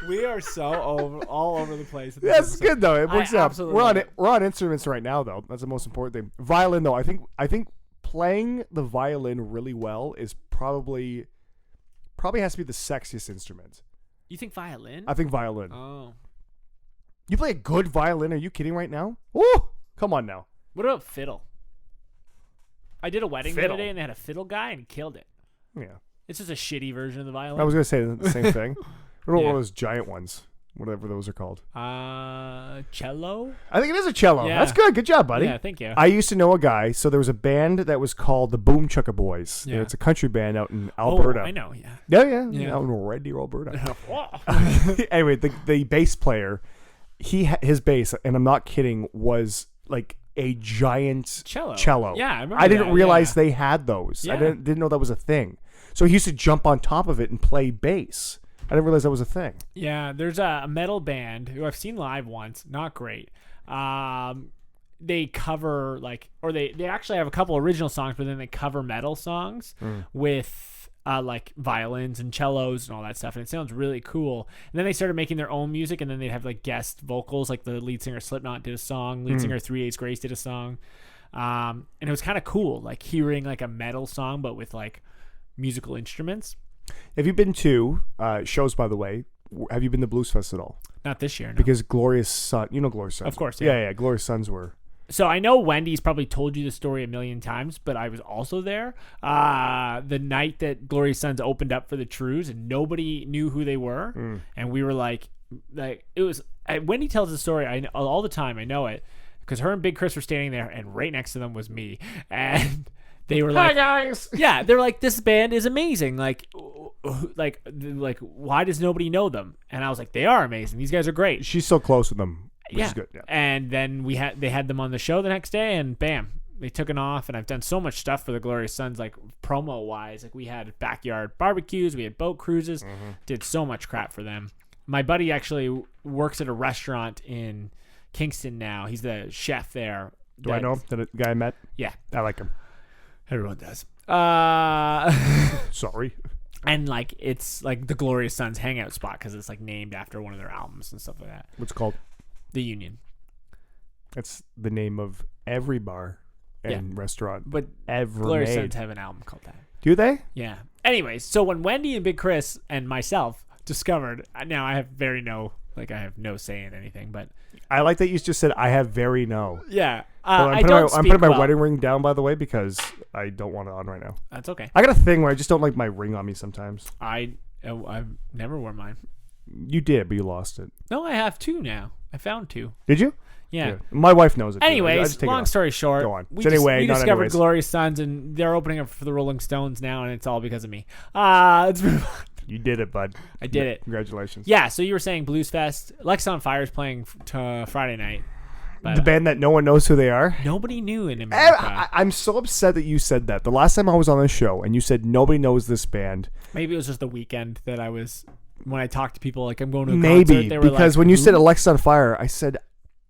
We are so all over the place. That's good though. It works out. Absolutely. We're on instruments right now though. That's the most important thing. Violin though, I think playing the violin really well is probably has to be the sexiest instrument. You think violin? I think violin. Oh. You play a good violin? Are you kidding right now? Woo! Come on now. What about fiddle? I did a wedding the other day and they had a fiddle guy and he killed it. Yeah. It's just a shitty version of the violin. I was gonna say the same thing. What about one of those giant ones? Whatever those are called. Cello? I think it is a cello. Yeah. That's good. Good job, buddy. Yeah, thank you. I used to know a guy. So there was a band that was called the Boom Chukka Boys. Yeah. It's a country band out in Alberta. Oh, I know, yeah. Yeah. Out in Red Deer, Alberta. Anyway, the bass player, his bass, and I'm not kidding, was like a giant cello. Yeah, I remember I didn't realize that. they had those. Yeah. I didn't know that was a thing. So he used to jump on top of it and play bass. I didn't realize that was a thing. Yeah, there's a metal band who I've seen live once. Not great. They cover they actually have a couple original songs, but then they cover metal songs with like violins and cellos and all that stuff, and it sounds really cool. And then they started making their own music, and then they'd have like guest vocals, like the lead singer Slipknot did a song, lead singer 3/8 Grace did a song, and it was kind of cool, like hearing like a metal song but with like musical instruments. Have you been to shows, by the way? Have you been to Blues Fest at all? Not this year, no. Because Glorious Sons, you know Glorious Sons. Of course, yeah. Yeah, Glorious Sons were. So I know Wendy's probably told you the story a million times, but I was also there the night that Glorious Sons opened up for the Trews, and nobody knew who they were. And we were like it was. Wendy tells the story all the time. I know it because her and Big Chris were standing there, and right next to them was me, and they were like, "Hi guys!" Yeah, they're like, "This band is amazing. Like, why does nobody know them?" And I was like, "They are amazing. These guys are great." She's so close with them. Which is good. Yeah. And then they had them on the show the next day, and bam, they took it off. And I've done so much stuff for the Glorious Sons, like promo wise. Like we had backyard barbecues, we had boat cruises, did so much crap for them. My buddy actually works at a restaurant in Kingston now. He's the chef there. Do I know him? The guy I met? Yeah, I like him. everyone does. Sorry. And like it's like the Glorious Sons hangout spot because it's like named after one of their albums and stuff like that. What's it called? The Union. That's the name of every bar and restaurant. But ever Glorious made. Sons have an album called that. Do they? Yeah. Anyways, so when Wendy and Big Chris and myself discovered, now I have I have no say in anything, but I like that you just said I have very no. yeah. I'm putting my wedding ring down, by the way, because I don't want it on right now. That's okay. I got a thing where I just don't like my ring on me sometimes. I've never worn mine. You did, but you lost it. No, I have two now. I found two. Did you? Yeah. Good. My wife knows it. Anyways, long story short, go on. we Not discovered anyways. Glorious Sons, and they're opening up for the Rolling Stones now, and it's all because of me. Let's move on. You did it, bud. I did it. Congratulations. Yeah, so you were saying Blues Fest. Lex on Fire is playing Friday night. But, the band that no one knows who they are? Nobody knew in America. I'm so upset that you said that. The last time I was on this show and you said nobody knows this band. Maybe it was just the weekend that I was, when I talked to people, like I'm going to a Maybe, concert. They were because like, when you "Who?" said Alexis on Fire, I said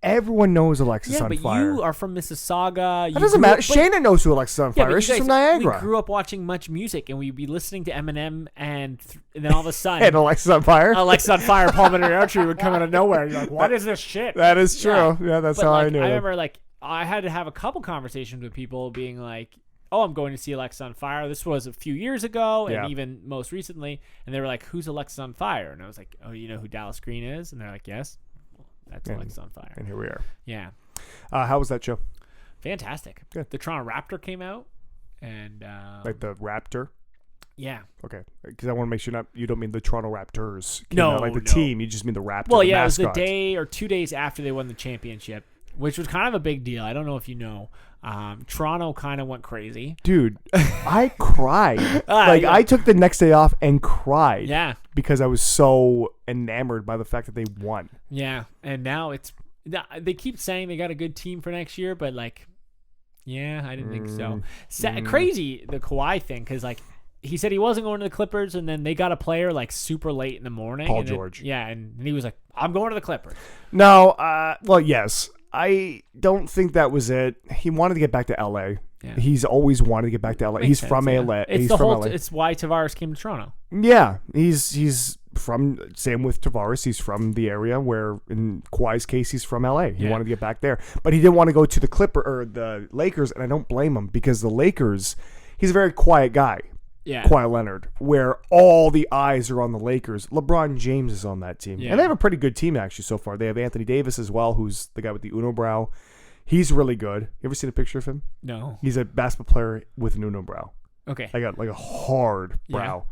everyone knows Alexis on but Fire. you are from Mississauga. That doesn't matter. Shayna knows who Alexis on Fire but is. She's you from guys, Niagara. We grew up watching Much Music, and we'd be listening to Eminem, and then all of a sudden, And Alexis on Fire? Alexis on Fire, Pulmonary Artery would come out of nowhere. You're like, what is this shit? That is true. Yeah, that's But, how like, I knew. I remember, like, I had to have a couple conversations with people being like, oh, I'm going to see Alexis on Fire. This was a few years ago, and even most recently. And they were like, who's Alexis on Fire? And I was like, oh, you know who Dallas Green is? And they're like, yes. Well, that's Alexis on Fire. And here we are. Yeah. How was that show? Fantastic. Good. The Toronto Raptor came out, and Like the Raptor? yeah. Okay. Because I want to make sure you don't mean the Toronto Raptors. No, Like the no. team. You just mean the Raptor. Well, the yeah, mascot. it was the day or 2 days after they won the championship. which was kind of a big deal. I don't know if you know. Toronto kind of went crazy. Dude, I cried. I took the next day off and cried. Yeah. Because I was so enamored by the fact that they won. Yeah. And now they keep saying they got a good team for next year, but I didn't think so. Crazy, the Kawhi thing, because he said he wasn't going to the Clippers, and then they got a player super late in the morning. Paul George. And he was like, I'm going to the Clippers. No, well, yes. I don't think that was it. He wanted to get back to LA. Yeah. He's always wanted to get back to LA. He's from LA. It's LA. It's why Tavares came to Toronto. Yeah, he's from, same with Tavares. He's from the area where, in Kawhi's case, he's from LA. He wanted to get back there, but he didn't want to go to the Lakers, and I don't blame him, because the Lakers, he's a very quiet guy. Yeah. Kawhi Leonard, where all the eyes are on the Lakers. LeBron James is on that team. Yeah. And they have a pretty good team, actually, so far. They have Anthony Davis as well, who's the guy with the unibrow. He's really good. You ever seen a picture of him? No. He's a basketball player with an unibrow. Okay. I got a hard brow.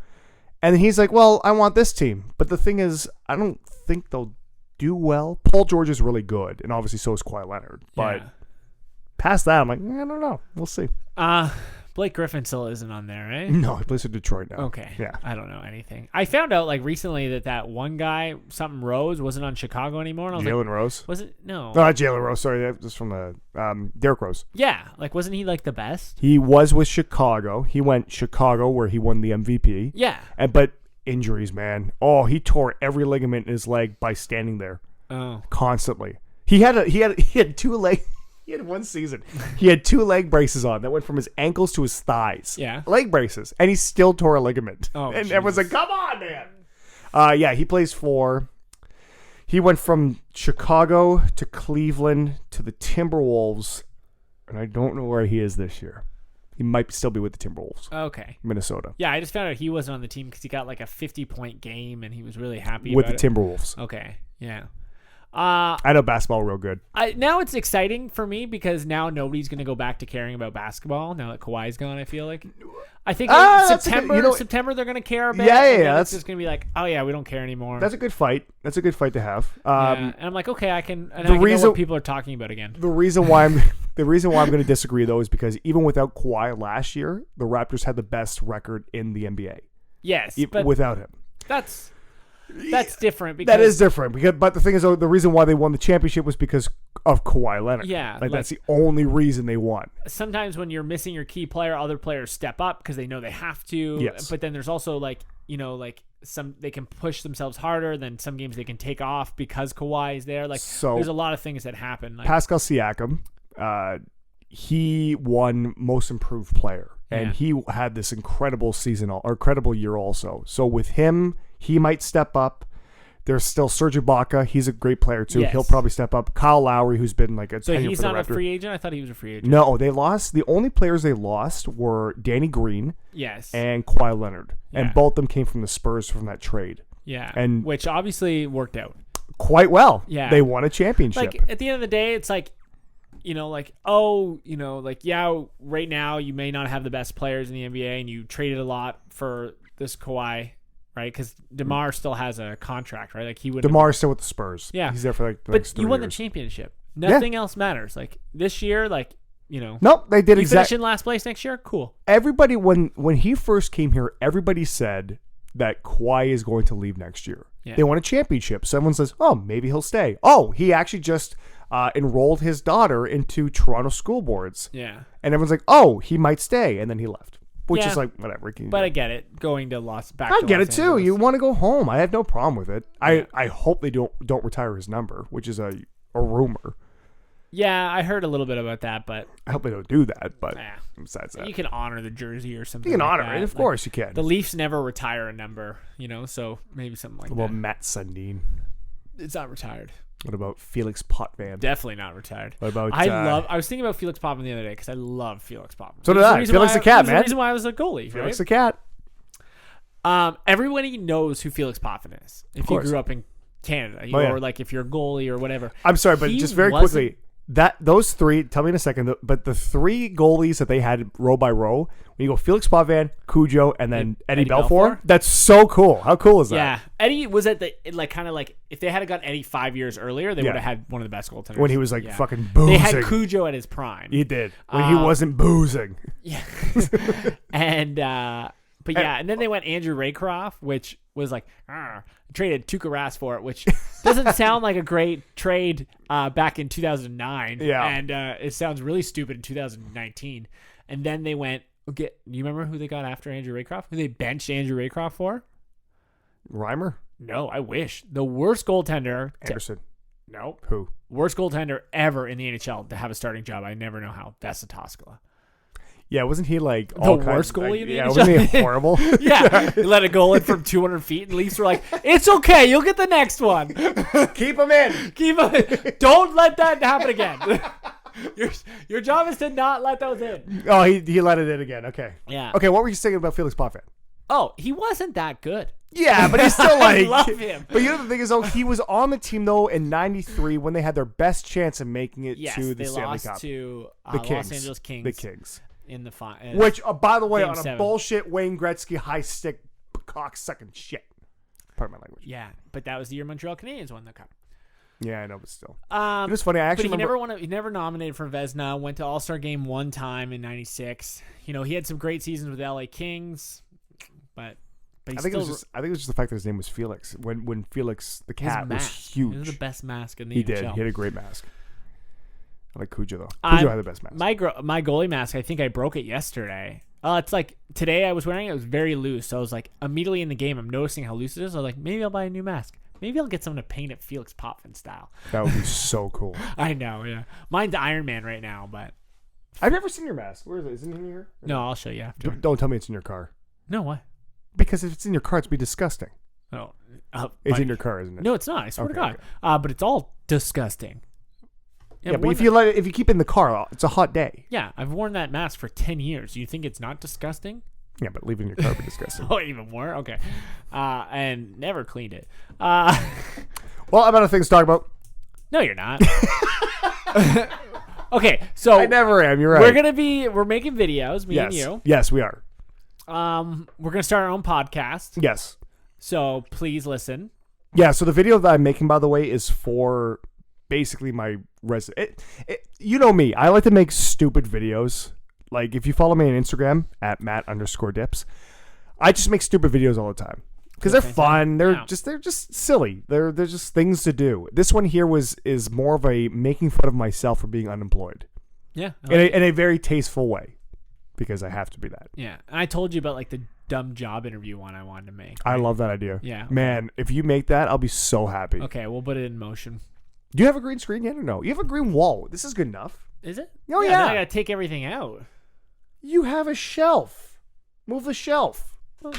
And then he's like, well, I want this team. But the thing is, I don't think they'll do well. Paul George is really good, and obviously so is Kawhi Leonard. But past that, I'm like, I don't know. We'll see. Blake Griffin still isn't on there, right? No, he plays for Detroit now. Okay. Yeah. I don't know anything. I found out recently that one guy, something Rose, wasn't on Chicago anymore. And I was Jalen Rose? Was it? No. No, not Jalen Rose. Sorry, that was from Derrick Rose. Yeah. Wasn't he the best? He was with Chicago. He went Chicago where he won the MVP. Yeah. But injuries, man. Oh, he tore every ligament in his leg by standing there. Oh. Constantly. He had 2 leg. He had one season. He had 2 leg braces on that went from his ankles to his thighs. Yeah. Leg braces. And he still tore a ligament. Oh, and everyone's like, come on, man. He plays for... He went from Chicago to Cleveland to the Timberwolves. And I don't know where he is this year. He might still be with the Timberwolves. Okay. Minnesota. Yeah, I just found out he wasn't on the team because he got a 50-point game and he was really happy with about the Timberwolves. Okay. Yeah. I know basketball real good. Now it's exciting for me because now nobody's going to go back to caring about basketball now that Kawhi's gone, I feel like. I think September they're going to care about it. Yeah. It's just going to be like, oh, yeah, we don't care anymore. That's a good fight. That's a good fight to have. And I'm like, okay, I can know what people are talking about again. The reason why I'm going to disagree, though, is because even without Kawhi last year, the Raptors had the best record in the NBA. Yes. But without him. That's different. Because that is different. But the thing is, though, the reason why they won the championship was because of Kawhi Leonard. Yeah. That's the only reason they won. Sometimes when you're missing your key player, other players step up because they know they have to. Yes. But then there's also some they can push themselves harder. Then some games they can take off because Kawhi is there. There's a lot of things that happen. Pascal Siakam, he won Most Improved Player. And he had this incredible incredible year also. So with him, he might step up. There's still Serge Ibaka. He's a great player too. Yes. He'll probably step up. Kyle Lowry, who's been a so he's not a free agent. I thought he was a free agent. No, they lost. The only players they lost were Danny Green, and Kawhi Leonard, and both of them came from the Spurs from that trade. Yeah, and which obviously worked out quite well. Yeah, they won a championship. At the end of the day, it's right now you may not have the best players in the NBA, and you traded a lot for this Kawhi. Right, because DeMar still has a contract, right? He would. DeMar's still with the Spurs. Yeah, he's there for the next 3 years. You won the championship. Nothing else matters. This year, Nope, they did exactly. Finish in last place next year. Cool. Everybody, when he first came here, everybody said that Kawhi is going to leave next year. Yeah. They won a championship. So everyone says, "Oh, maybe he'll stay." Oh, he actually just enrolled his daughter into Toronto school boards. Yeah, and everyone's like, "Oh, he might stay," and then he left. Which is whatever. But I get it. Going to back I to get Los it too. Angeles. You want to go home. I have no problem with it. Yeah. I hope they don't retire his number, which is a rumor. Yeah, I heard a little bit about that, but I hope they don't do that. But besides that, you can honor the jersey or something. You can honor that. it, of course you can. The Leafs never retire a number, so maybe something like that. Well, Matt Sundin. It's not retired. What about Felix Potvin? Definitely not retired. What about I was thinking about Felix Potvin the other day because I love Felix Potvin. So did I. Felix the cat, man. That's the reason why I was a goalie. Felix the cat. Everybody knows who Felix Potvin is. If you grew up in Canada, or if you're a goalie or whatever. I'm sorry, but just very quickly, those three, tell me in a second, but the three goalies that they had row by row, when you go Felix Potvin, Cujo, and then Eddie Belfour, that's so cool. How cool is that? Yeah. Eddie was at the, like, kind of like, if they had gotten Eddie 5 years earlier, they would have had one of the best goaltenders. When he was like fucking boozing. They had Cujo at his prime. He did. When he wasn't boozing. Yeah. And then they went Andrew Raycroft, which was like, traded Tuukka Rask for it, which doesn't sound like a great trade back in 2009. Yeah. And it sounds really stupid in 2019. And then they went, you remember who they got after Andrew Raycroft? Who they benched Andrew Raycroft for? Reimer? No, I wish. The worst goaltender. Anderson. Nope. Who? Worst goaltender ever in the NHL to have a starting job. I never know how. That's Toskala. Yeah, wasn't he like the worst goalie in the NHL? Wasn't he horrible? Yeah, he let a goal in from 200 feet, and Leafs were like, "It's okay, you'll get the next one. Keep him in. Keep him in. Don't let that happen again. Your job is to not let those in." Oh, he let it in again. Okay. Yeah. Okay, what were you saying about Felix Potvin? Oh, he wasn't that good. Yeah, but he's still like. I love him. But you know the thing is, though, he was on the team though in '93 when they had their best chance of making it to the Stanley Cup. To the Kings. Los Angeles Kings. The Kings. In the final. Which, by the way, Game on a 7. bullshit Wayne Gretzky high stick cocksucking shit. Pardon my language. Yeah, but that was the year Montreal Canadiens won the cup. Yeah, I know, but still. It was funny. I actually remember. He never nominated for Vezina. Went to All-Star Game one time in '96. You know, he had some great seasons with the LA Kings, but I think it was just the fact that his name was Felix. When Felix the cat was huge. He was the best mask in the NHL. He did. He had a great mask. I like Cujo though. Cujo had the best mask. My goalie mask, I think I broke it yesterday. It's like today I was wearing it. It was very loose. So I was like, immediately in the game, I'm noticing how loose it is. I was like, maybe I'll buy a new mask. Maybe I'll get someone to paint it Felix Potvin style. That would be so cool. I know, yeah. Mine's Iron Man right now, but I've never seen your mask. Where is it? Is it in here? No, I'll show you after. Don't tell me it's in your car. No, why? Because if it's in your car, it'd be disgusting. Oh, it's in your car, isn't it? No, it's not. I swear to God. Okay. But it's all disgusting. Yeah, but if you keep it in the car, it's a hot day. Yeah, I've worn that mask for 10 years. You think it's not disgusting? Yeah, but leaving your car would be disgusting. Oh, even more? Okay. And never cleaned it. Well, I'm out of things to talk about. No, you're not. Okay, so I never am. You're right. We're making videos, me and you. Yes, we are. We're gonna start our own podcast. Yes. So please listen. Yeah. So the video that I'm making, by the way, is for basically my you know me. I like to make stupid videos. Like if you follow me on Instagram at Matt_dips, I just make stupid videos all the time because they're fun. They're just silly. They're just things to do. This one here is more of a making fun of myself for being unemployed. Yeah. In a very tasteful way, because I have to be that. Yeah. And I told you about like the dumb job interview one I wanted to make. Right? I love that idea. Yeah. Man, if you make that, I'll be so happy. Okay, we'll put it in motion. Do you have a green screen yet or no? You have a green wall. This is good enough. Is it? Oh, yeah. Then I gotta take everything out. You have a shelf. Move the shelf. Well,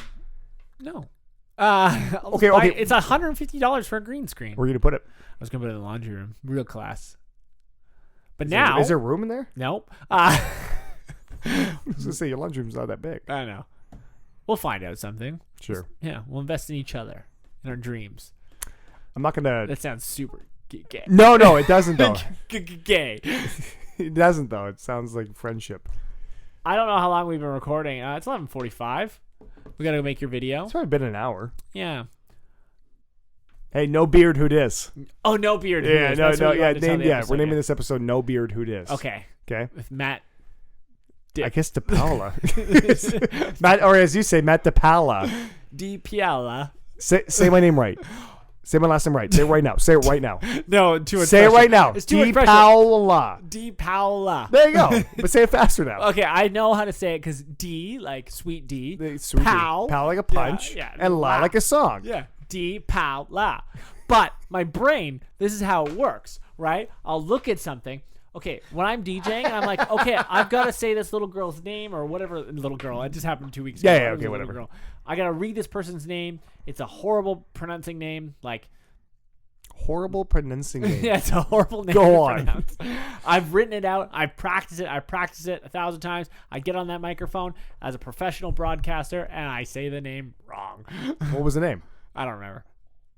no. Okay. It's $150 for a green screen. Where are you gonna put it? I was gonna put it in the laundry room. Real class. But is there room in there? Nope. I was gonna say your laundry room's not that big. I know. We'll find out something. Sure. Yeah, we'll invest in each other, in our dreams. I'm not gonna. That sounds super gay. No, it doesn't though. Gay. It doesn't though. It sounds like friendship. I don't know how long we've been recording. It's 11:45. We gotta go make your video. It's probably been an hour. Yeah. Hey, no beard, who dis? Oh, no beard. Yeah, we're naming this episode "No Beard, Who Dis." Okay. With Matt. I guess DePaula. Matt, or as you say, Matt DePaula. DePaula. Say my name right. Say my last name right. Say it right now. Say it right now. No, too much Say pressure. it right now. It's too much pressure. DePaula. There you go. But say it faster now. Okay, I know how to say it because D, like sweet D. Sweet Pow. D. Pow like a punch. Yeah, and la like a song. Yeah. DePaula. But my brain, this is how it works, right? I'll look at something. Okay, when I'm DJing, I'm like, okay, I've got to say this little girl's name or whatever. Little girl. It just happened 2 weeks ago. Yeah, okay, whatever. Girl. I got to read this person's name. It's a horrible pronouncing name. Like, horrible pronouncing name. Yeah, it's a horrible name. Go on. Pronounce. I've written it out. I practice it 1,000 times. I get on that microphone as a professional broadcaster, and I say the name wrong. What was the name? I don't remember.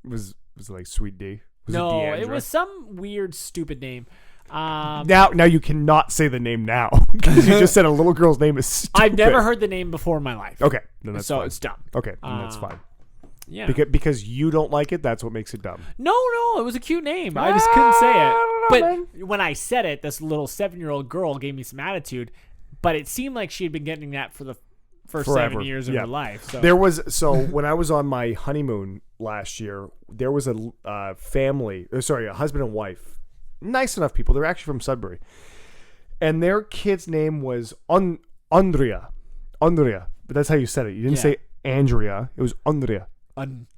Was it like Sweet D? No, it was some weird, stupid name. Now you cannot say the name now because you just said a little girl's name is stupid. I've never heard the name before in my life. Okay, then that's so fine. it's dumb. Okay, then that's fine. Yeah. Because you don't like it, that's what makes it dumb. No, it was a cute name. I just couldn't say it. I don't know, But when I said it, this little 7-year-old girl gave me some attitude. But it seemed like she had been getting that for the first Forever. 7 years of her life. So when I was on my honeymoon last year, there was a a husband and wife, nice enough people. They're actually from Sudbury, and their kid's name was Andrea, but that's how you said it. You didn't say Andrea; it was Andrea.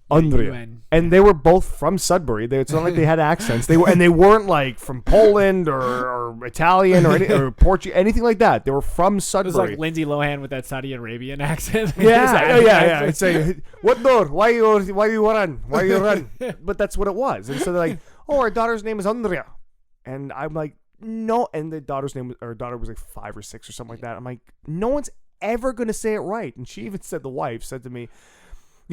Andrea. And they were both from Sudbury. It's not like they had accents. They weren't like from Poland or Italian or Portuguese, anything like that. They were from Sudbury. It was like Lindsay Lohan with that Saudi Arabian accent. Yeah. It's like, what door? Why you run? Why you run? But that's what it was. And so they're like, oh, our daughter's name is Andrea, and I'm like, no. And the daughter was like 5 or 6 or something like that. I'm like, no one's ever gonna say it right. And she even said, the wife said to me,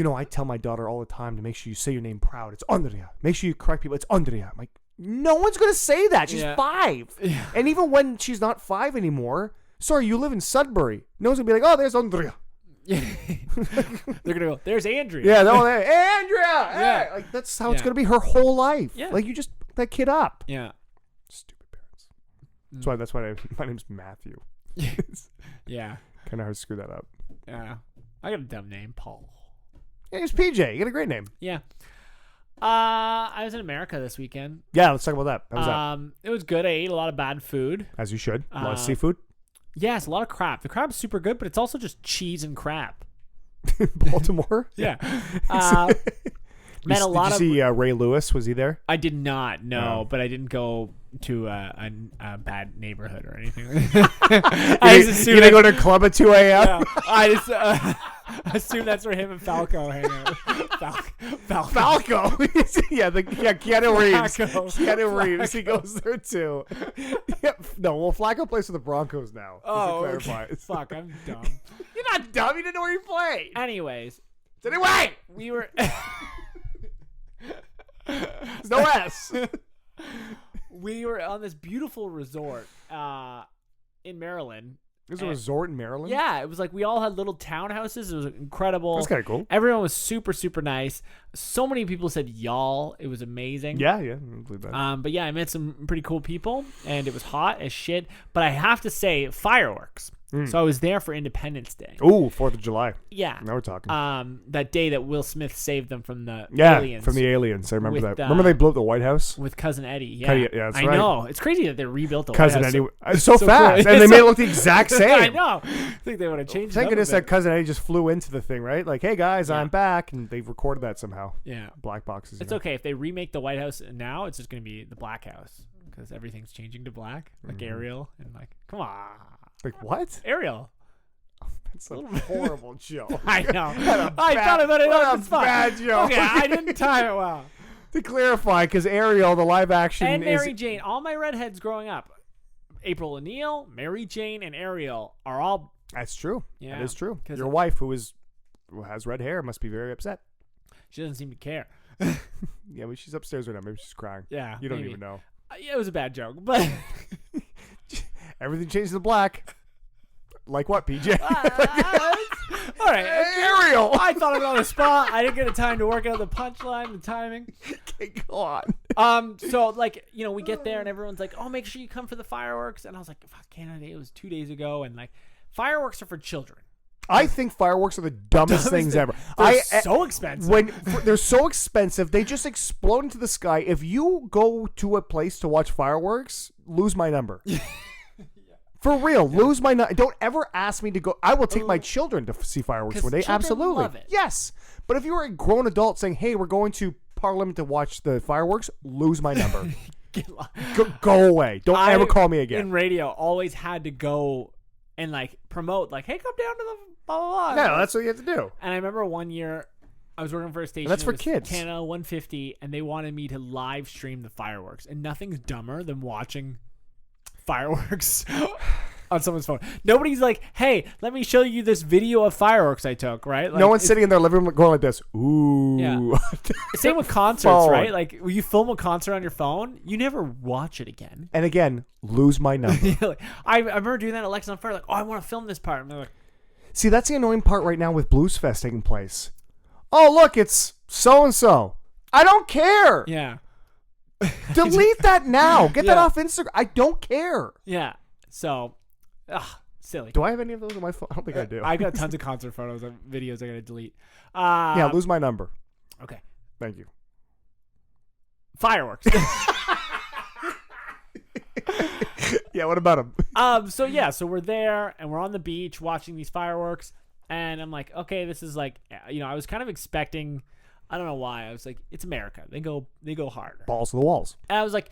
I tell my daughter all the time to make sure you say your name proud. It's Andrea. Make sure you correct people. It's Andrea. I'm like, no one's going to say that. She's 5. Yeah. And even when she's not 5 anymore, sorry, you live in Sudbury. No one's going to be like, oh, there's Andrea. They're going to go, there's Andrea. Yeah, Andrea. Yeah. Hey. Like, that's how it's going to be her whole life. Yeah. Like, you just pick that kid up. Yeah. Stupid parents. That's why my name's Matthew. Yeah. Kind of hard to screw that up. Yeah. I got a dumb name, Paul. Yeah, it's PJ. You got a great name. Yeah. I was in America this weekend. Yeah, let's talk about that. How was that? It was good. I ate a lot of bad food. As you should. A lot of seafood. Yes, a lot of crab. The crab's super good, but it's also just cheese and crab. Baltimore? Yeah. Did you see Ray Lewis? Was he there? I did not, no, but I didn't go to a bad neighborhood or anything. I just assumed you didn't go to a club at 2 a.m.? Yeah, I just assume that's where him and Falco hang out. Falco? Keanu Reeves. Keanu Reeves. He goes there too. No, well, Flacco plays for the Broncos now. Oh, okay. Fuck, I'm dumb. You're not dumb. You didn't know where he played. Anyways. Anyway, we were... There's no S. We were on this beautiful resort in Maryland. There's a resort in Maryland? Yeah, it was like we all had little townhouses. It was incredible. That's kind of cool. Everyone was super, super nice. So many people said y'all. It was amazing. Yeah, I believe that. But yeah, I met some pretty cool people, and it was hot as shit. But I have to say, fireworks. So I was there for Independence Day. Ooh, 4th of July. Yeah. Now we're talking. That day that Will Smith saved them from the aliens. Yeah, from the aliens. I remember that. Remember they blew up the White House? With Cousin Eddie. Yeah, that's right. I know. It's crazy that they rebuilt the Cousin White House. Eddie. So fast. And they made it look the exact same. I know. I think they would have changed it. Thank goodness that Cousin Eddie just flew into the thing, right? Like, hey, guys, I'm back. And they've recorded that somehow. Yeah. Black boxes. It's okay. If they remake the White House now, it's just going to be the Black House. Because everything's changing to black. Like Ariel. And like, come on. Like what? Ariel. It's a horrible joke. I know. I thought about it. What a bad joke. Okay, I didn't time it well. To clarify, because Ariel, the live action, and Mary Jane, all my redheads growing up, April O'Neil, Mary Jane, and Ariel are all. That's true. Yeah, that is true. Your wife, who has red hair, must be very upset. She doesn't seem to care. Yeah, but she's upstairs right now. Maybe she's crying. Yeah, you don't even know. Yeah, it was a bad joke, but everything changes to black. Like what, PJ? All right, Ariel. I thought of it on the spot. I didn't get the time to work out the punchline, the timing. Okay, go on. So like, we get there and everyone's like, "Oh, make sure you come for the fireworks." And I was like, "Fuck, Canada Day. It was 2 days ago." And like, fireworks are for children. I think fireworks are the dumbest things ever. They're so expensive. They're so expensive, they just explode into the sky. If you go to a place to watch fireworks, lose my number. For real, lose my number. Don't ever ask me to go. I will take my children to see fireworks one day. Absolutely. Love it. Yes. But if you were a grown adult saying, hey, we're going to Parliament to watch the fireworks, lose my number. Go away. Don't ever call me again. In radio, always had to go and like promote, like, hey, come down to the blah, blah, blah. No, that's what you have to do. And I remember one year I was working for a station. And that's for kids. Canada 150, and they wanted me to live stream the fireworks. And nothing's dumber than watching fireworks on someone's phone. Nobody's like, hey, let me show you this video of fireworks I took, right? Like, no one's sitting in their living room going like this. Ooh. Yeah. Same with concerts, Phone. right? Like, when you film a concert on your phone, you never watch it again. And again, lose my number. I remember doing that at Lex on Fire. Like, oh, I want to film this part. And they're like, See, that's the annoying part right now with Blues Fest taking place. Oh, look, it's so-and-so. I don't care. yeah. Delete that now. Get that Yeah. off Instagram. I don't care. Yeah. So, silly. Do I have any of those on my phone? I don't think I do. I got tons of concert photos and videos I got to delete. Yeah, lose my number. Okay. Thank you. Fireworks. Yeah, what about them? So we're there and we're on the beach watching these fireworks, and I'm like, okay, this is like, I was kind of expecting, I don't know why, I was like, it's America. They go hard. Balls to the walls. And I was like,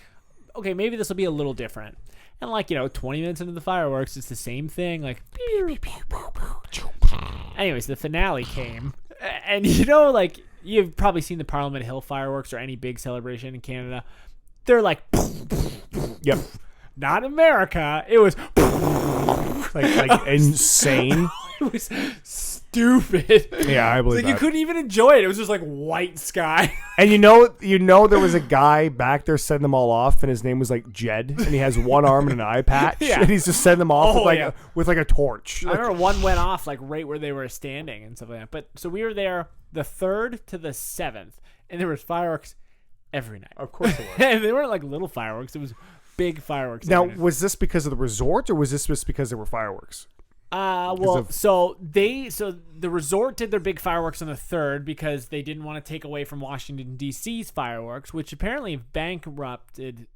okay, maybe this will be a little different. And 20 minutes into the fireworks, it's the same thing. Like, anyways, the finale came, and you've probably seen the Parliament Hill fireworks or any big celebration in Canada. They're like, Yep. not America. It was Like insane. It was stupid. Yeah, I believe You that. couldn't even enjoy it. It was just like white sky. And there was a guy back there setting them all off, and his name was like Jed, and he has one arm and an eye patch, Yeah. and he's just setting them off with a torch. I remember one went off like right where they were standing and stuff like that. But so we were there the 3rd to the 7th, and there was fireworks every night. Of course it was. And they weren't like little fireworks. It was big fireworks. Now, every night. was this because of the resort, or was this just because there were fireworks? So the resort did their big fireworks on the 3rd because they didn't want to take away from Washington D.C.'s fireworks, which apparently bankrupted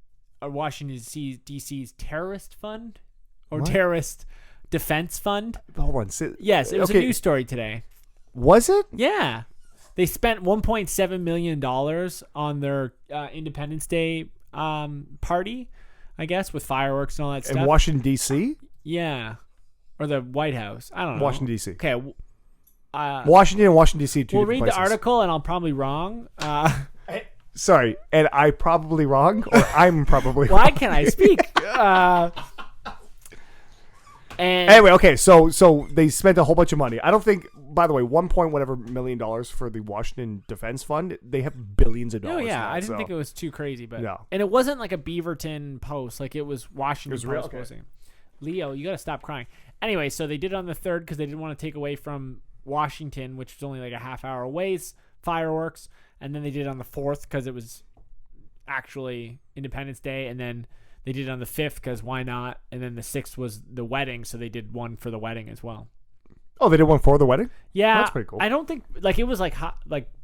Washington D.C.'s terrorist fund or What? terrorist defense fund. Hold on. Yes, it was a news story today. Was it? Yeah, they spent $1.7 million on their Independence Day party, I guess, with fireworks and all that stuff. In Washington, D.C.? Yeah. Or the White House. I don't know. Washington, D.C. Okay. Washington and Washington, D.C. We'll different read places. the article, and I'll probably wrong. Sorry, and I probably wrong, or I'm probably wrong. Why can't I speak? And Anyway, okay, so they spent a whole bunch of money. I don't think, by the way, $1 million for the Washington Defense Fund. They have billions of Oh dollars. yeah, in that, I didn't think it was too crazy, but No. and it wasn't like a Beaverton post, like it was Washington It was real? Post Okay. posting. Leo, you got to stop crying. Anyway, so they did it on the 3rd because they didn't want to take away from Washington, which was only like a half hour away, fireworks, and then they did it on the 4th because it was actually Independence Day, and then they did it on the 5th because why not? And then the 6th was the wedding, so they did one for the wedding as well. Oh, they did one for the wedding? Yeah, That's pretty cool. I don't think it was like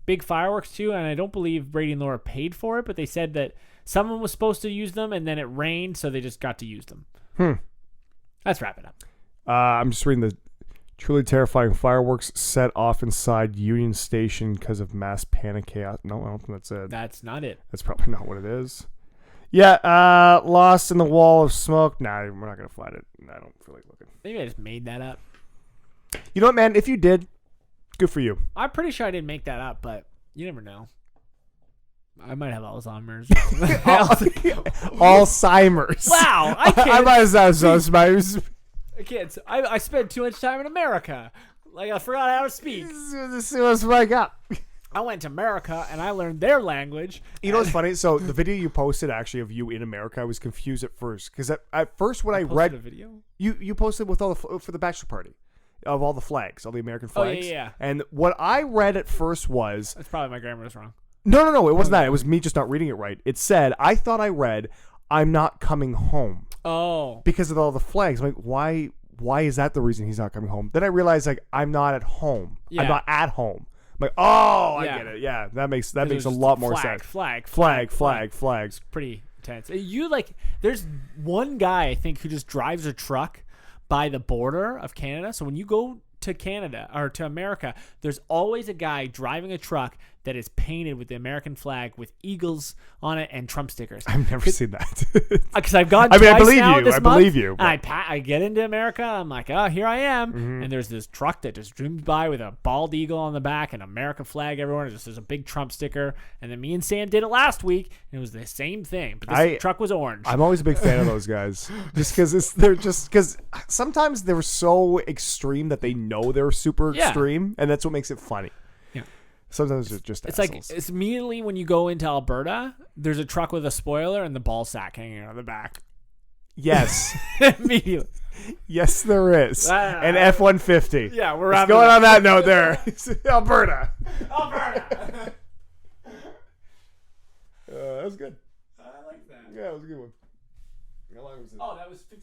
big fireworks too, and I don't believe Brady and Laura paid for it, but they said that someone was supposed to use them, and then it rained, so they just got to use them. Let's wrap it up. I'm just reading the truly terrifying fireworks set off inside Union Station because of mass panic chaos. No, I don't think that's it. That's not it. That's probably not what it is. Yeah, lost in the wall of smoke. Nah, we're not going to find it. I don't feel like looking. Maybe I just made that up. You know what, man? If you did, good for you. I'm pretty sure I didn't make that up, but you never know. I might have Alzheimer's. Alzheimer's. Wow, I can't. I might have Alzheimer's. I can't. I spent too much time in America. Like I forgot how to speak. This is what I got. I went to America and I learned their language. You know what's funny? So the video you posted actually of you in America, I was confused at first because at first when I read a video. you posted with all the for the bachelor party of all the flags, all the American flags. Oh yeah. And what I read at first was That's probably my grammar was wrong. no, it wasn't that. It was me just not reading it right. It said I thought I read I'm not coming home Oh. because of all the flags. I'm like, why is that the reason he's not coming home? Then I realized like I'm not at home. Yeah. I'm not at home. I'm like, oh, Yeah. I get it. Yeah, that makes It a was lot more flag, sense. Flags. Pretty intense. There's one guy I think who just drives a truck by the border of Canada. So when you go to Canada or to America, there's always a guy driving a truck that is painted with the American flag with eagles on it and Trump stickers. I've never seen that. Because I've gone I mean, I twice believe now you. this I month, believe you, and I get into America. I'm like, oh, here I am. Mm-hmm. And there's this truck that just zooms by with a bald eagle on the back and American flag everywhere. And there's a big Trump sticker. And then me and Sam did it last week, and it was the same thing. But this truck was orange. I'm always a big fan of those guys, just because sometimes they're so extreme that they know they're super extreme, and that's what makes it funny. Yeah. Sometimes it's just it's assholes. like it's immediately when you go into Alberta, there's a truck with a spoiler and the ball sack hanging on the back. Yes. Immediately. Yes, there is. An F-150. Yeah, we're going on that note there. Alberta. Alberta. That was good. I like that. Yeah, that was a good one. How long was it? Oh, that was 50.